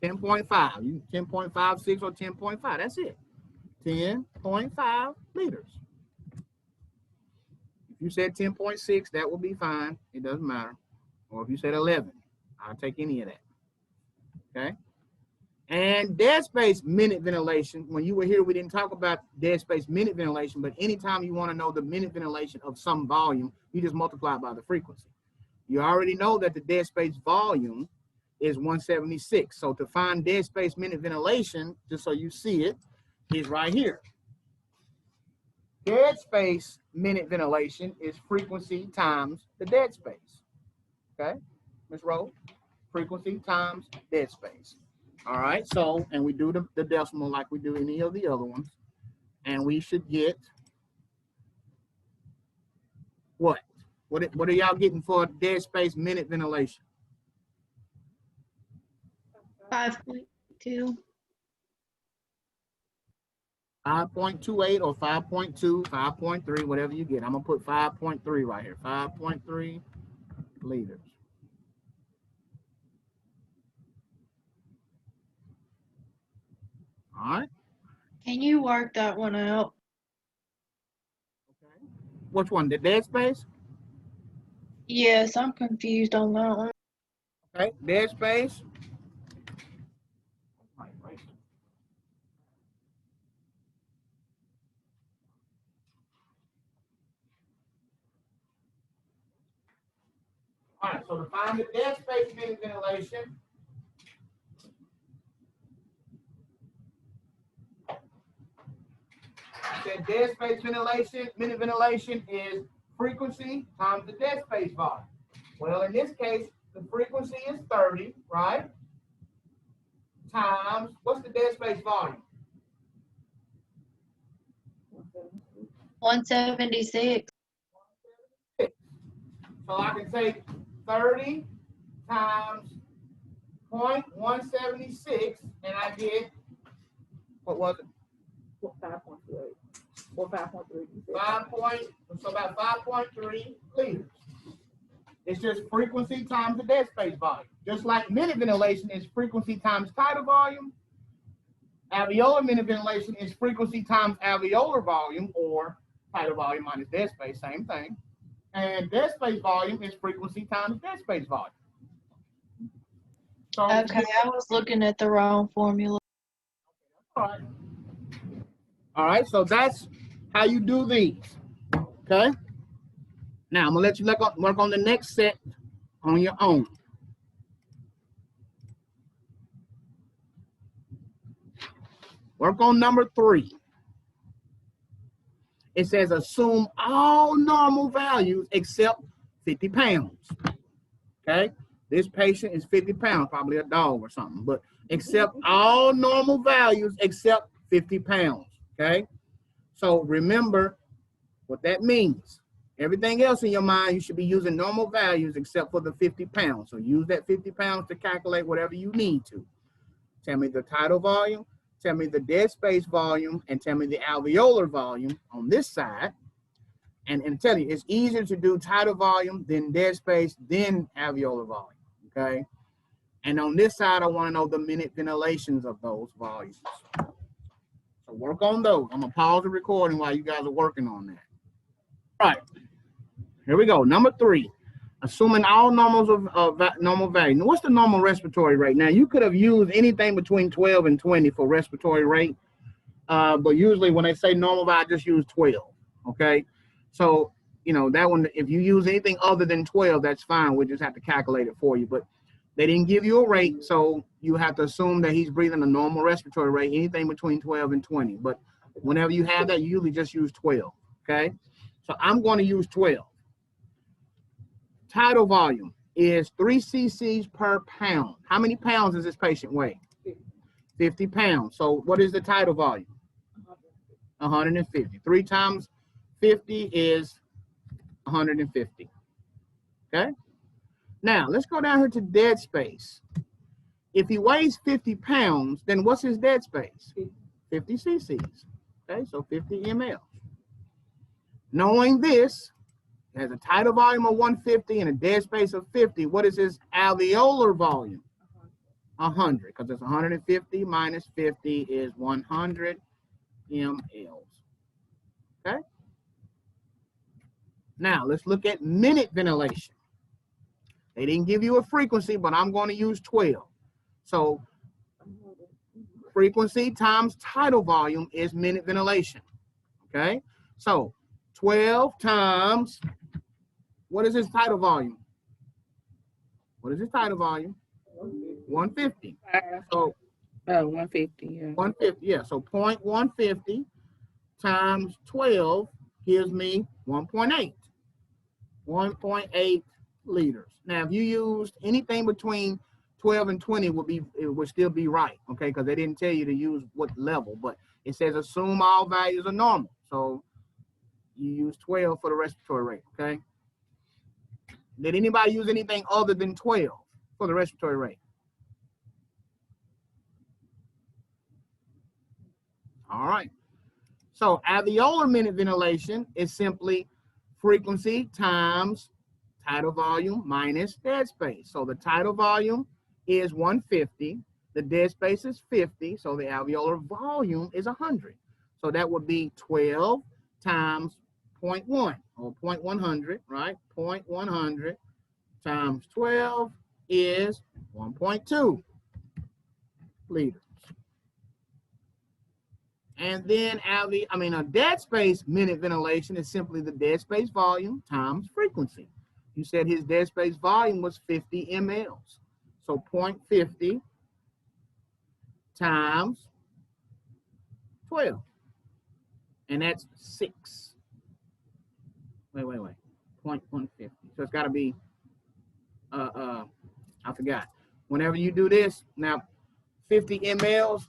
10.5. You 10.56 or 10.5. That's it. 10.5 liters. If you said 10.6, that will be fine. It doesn't matter. Or if you said 11, I'll take any of that. Okay. And dead space minute ventilation. When you were here, we didn't talk about dead space minute ventilation, but anytime you want to know the minute ventilation of some volume, you just multiply it by the frequency. You already know that the dead space volume is 176. So to find dead space minute ventilation, just so you see it, is right here. Dead space minute ventilation is frequency times the dead space. Okay, Ms. Rose? Frequency times dead space. All right, so, and we do the decimal like we do any of the other ones. And we should get what? What are y'all getting for dead space minute ventilation? 5.2. 5.28 or 5.2, 5.3, whatever you get. I'm gonna put 5.3 right here. 5.3 liters. All right. Can you work that one out? Okay. Which one? The dead space? Yes, I'm confused on that one. Okay. Dead space. All right, so to find the dead space minute ventilation, the dead space ventilation, minute ventilation is frequency times the dead space volume. Well, in this case, the frequency is 30, right? Times, what's the dead space volume? 176. So I can take 30 times 0.176, and I get, what was it? 5.28 or 5.3. 5 so about 5.3 liters. It's just frequency times the dead space volume. Just like minute ventilation is frequency times tidal volume, alveolar minute ventilation is frequency times alveolar volume, or tidal volume minus dead space, same thing. And dead space volume is frequency times dead space volume. So, Okay, I was looking at the wrong formula. all right, so that's how you do these. Okay. Now I'm gonna let you work on the next set on your own. Work on number 3. It says assume all normal values except 50 pounds. Okay. This patient is 50 pounds, probably a dog or something, but accept all normal values except 50 pounds. Okay. So remember what that means. Everything else in your mind, you should be using normal values except for the 50 pounds. So use that 50 pounds to calculate whatever you need to. Tell me the tidal volume, tell me the dead space volume, and tell me the alveolar volume on this side. And tell you, it's easier to do tidal volume than dead space, then alveolar volume, okay? And on this side, I want to know the minute ventilations of those volumes. So work on those. I'm going to pause the recording while you guys are working on that. All right, here we go. Number 3, assuming all normals of normal value. Now, what's the normal respiratory rate? Now, you could have used anything between 12 and 20 for respiratory rate, but usually when they say normal value, I just use 12, okay? So, you know, that one, if you use anything other than 12, that's fine. We just have to calculate it for you. But they didn't give you a rate, so you have to assume that he's breathing a normal respiratory rate, anything between 12 and 20. But whenever you have that, you usually just use 12, okay? So I'm going to use 12. Tidal volume is 3 cc's per pound. How many pounds does this patient weigh? 50 pounds. So what is the tidal volume? 150. 3 times 50 is 150. Okay? Now, let's go down here to dead space. If he weighs 50 pounds, then what's his dead space? 50 cc's. Okay, so 50 ml. Knowing this, he has a tidal volume of 150 and a dead space of 50. What is his alveolar volume? 100, because it's 150 minus 50 is 100 mLs. Okay? Now, let's look at minute ventilation. They didn't give you a frequency, but I'm going to use 12. So frequency times tidal volume is minute ventilation. Okay? So 12 times, what is his tidal volume? What is his tidal volume? 150. So 150, yeah. 150, yeah. So 0.150 times 12 gives me 1.8. 1.8 liters. Now, if you used anything between 12 and 20, it would still be right, okay? Because they didn't tell you to use what level, but it says assume all values are normal. So you use 12 for the respiratory rate, okay? Did anybody use anything other than 12 for the respiratory rate? All right. So alveolar minute ventilation is simply frequency times tidal volume minus dead space. So the tidal volume is 150. The dead space is 50. So the alveolar volume is 100. So that would be 12 times 0.1 or 0.100, right? 0.100 times 12 is 1.2 liters. And then a dead space minute ventilation is simply the dead space volume times frequency. You said his dead space volume was 50 mLs. So 0.50 times 12. And that's 6. Wait. 0.150. So it's got to be I forgot. Whenever you do this, now 50 mLs,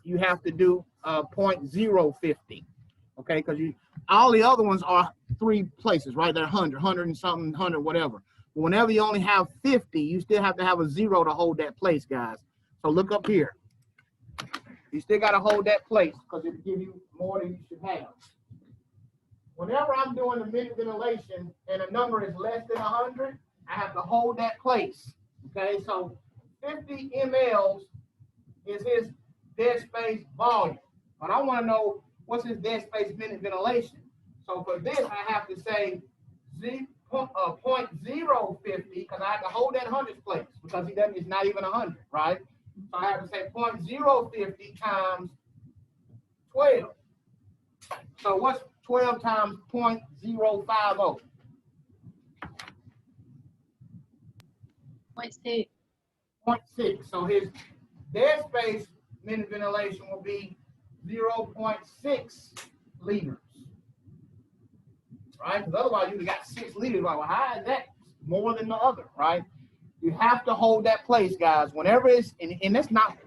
you have to do 0.050, okay? Because all the other ones are 3 places, right? They're 100 and something, 100, whatever. But whenever you only have 50, you still have to have a 0 to hold that place, guys. So look up here. You still got to hold that place because it'll give you more than you should have. Whenever I'm doing the minute ventilation and a number is less than 100, I have to hold that place. Okay, so 50 mLs is his dead space volume. But I want to know what's his dead space minute ventilation. So for this, I have to say 0.050 because I have to hold that hundredths place because it's not even 100, right? So I have to say 0.050 times 12. So what's 12 times 0.050? 0.6. 0.6. So his dead space minute ventilation will be 0.6 liters. Right? Because otherwise you got 6 liters. Like, well, how is that more than the other, right? You have to hold that place, guys. Whenever it's, and that's not,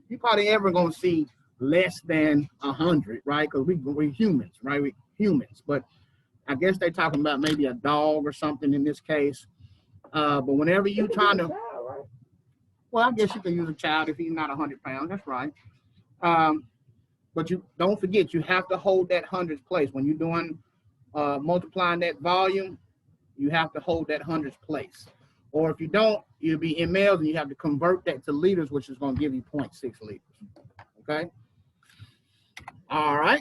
you probably ever going to see less than 100, right? Because we're humans, right? We're humans. But I guess they're talking about maybe a dog or something in this case. But whenever you're trying to, well, I guess you can use a child if he's not 100 pounds. That's right. But you don't forget, you have to hold that hundredths place. When you're doing multiplying that volume, you have to hold that hundredths place. Or if you don't, you'll be in mLs and you have to convert that to liters, which is going to give you 0.6 liters. Okay? All right.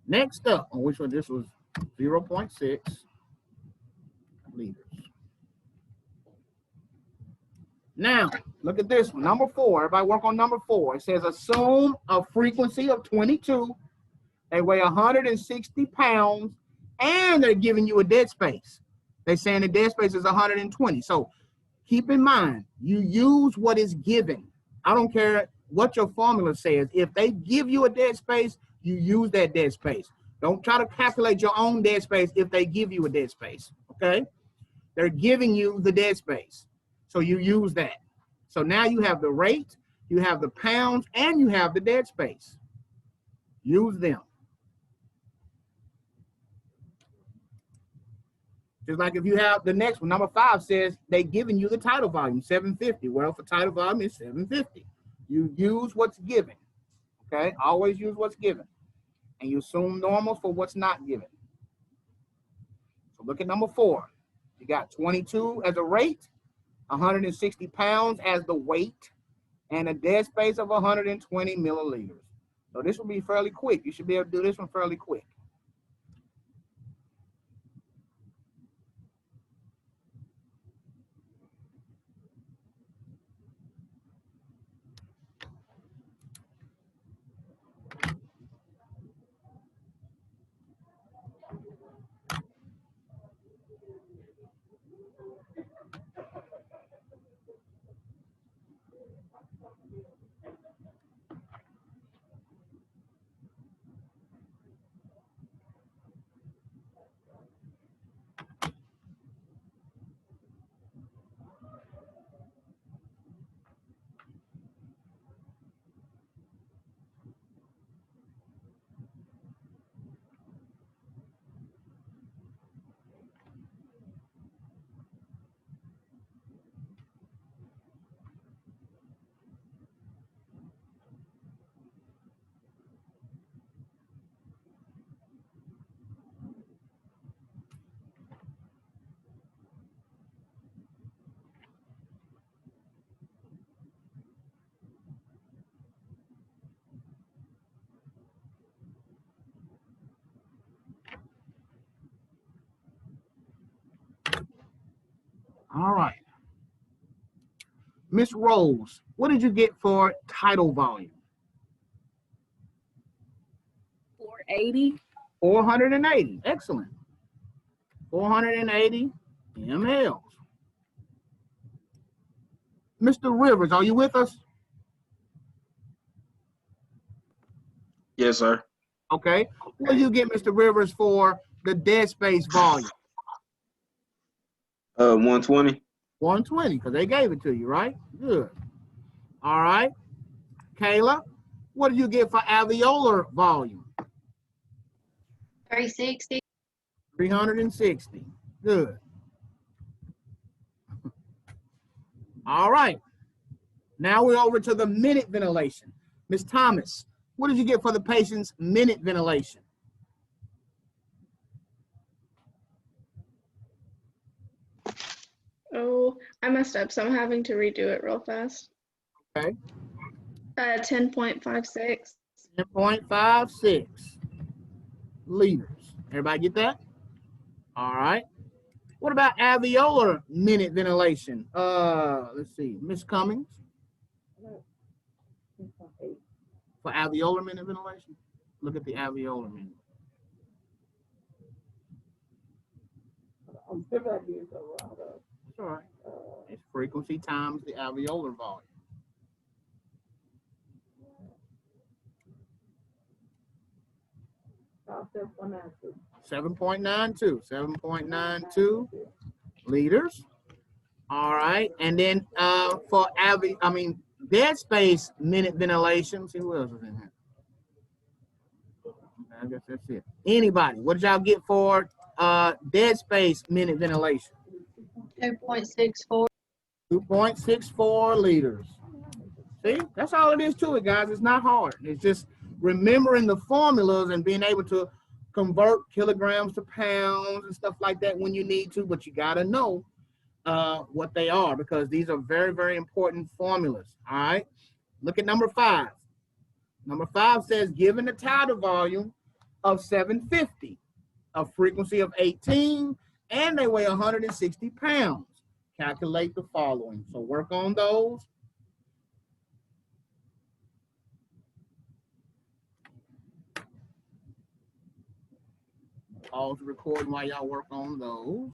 Next up, on which one this was 0.6 liters. Now, look at this one, number 4. Everybody work on number 4. It says assume a frequency of 22. They weigh 160 pounds, and they're giving you a dead space. They're saying the dead space is 120. So keep in mind, you use what is given. I don't care what your formula says. If they give you a dead space, you use that dead space. Don't try to calculate your own dead space if they give you a dead space, okay? They're giving you the dead space. So you use that. So now you have the rate, you have the pounds, and you have the dead space. Use them. Just like if you have the next one, number 5 says they giving you the tidal volume, 750. Well, for tidal volume, it's 750. You use what's given, okay? Always use what's given. And you assume normals for what's not given. So look at number 4. You got 22 as a rate, 160 pounds as the weight, and a dead space of 120 milliliters. So this will be fairly quick. You should be able to do this one fairly quick. All right. Miss Rose, what did you get for tidal volume? 480. 480. Excellent. 480 mLs. Mr. Rivers, are you with us? Yes, sir. Okay. What do you get, Mr. Rivers, for the dead space volume? 120. 120, because they gave it to you, right? Good. All right. Kayla, what do you get for alveolar volume? 360. 360. Good. All right. Now we're over to the minute ventilation. Ms. Thomas, what did you get for the patient's minute ventilation? Oh, I messed up, so I'm having to redo it real fast. Okay. 10.56. 10.56 liters. Everybody get that? All right. What about alveolar minute ventilation? Let's see. Miss Cummings, for alveolar minute ventilation? Look at the alveolar minute. I'm still not getting so wrong. That's all right. It's frequency times the alveolar volume. I'll step on that too. 7.92. 7.92 liters. All right. And then for dead space minute ventilation. See who else is in here. I guess that's it. Anybody? What did y'all get for dead space minute ventilation? 2.64. 2.64 liters. See, that's all it is to it, guys. It's not hard. It's just remembering the formulas and being able to convert kilograms to pounds and stuff like that when you need to, but you got to know what they are, because these are very, very important formulas. All right. Look at number 5. Number 5 says, given the tidal volume of 750, a frequency of 18, and they weigh 160 pounds. Calculate the following. So work on those. Pause the recording while y'all work on those.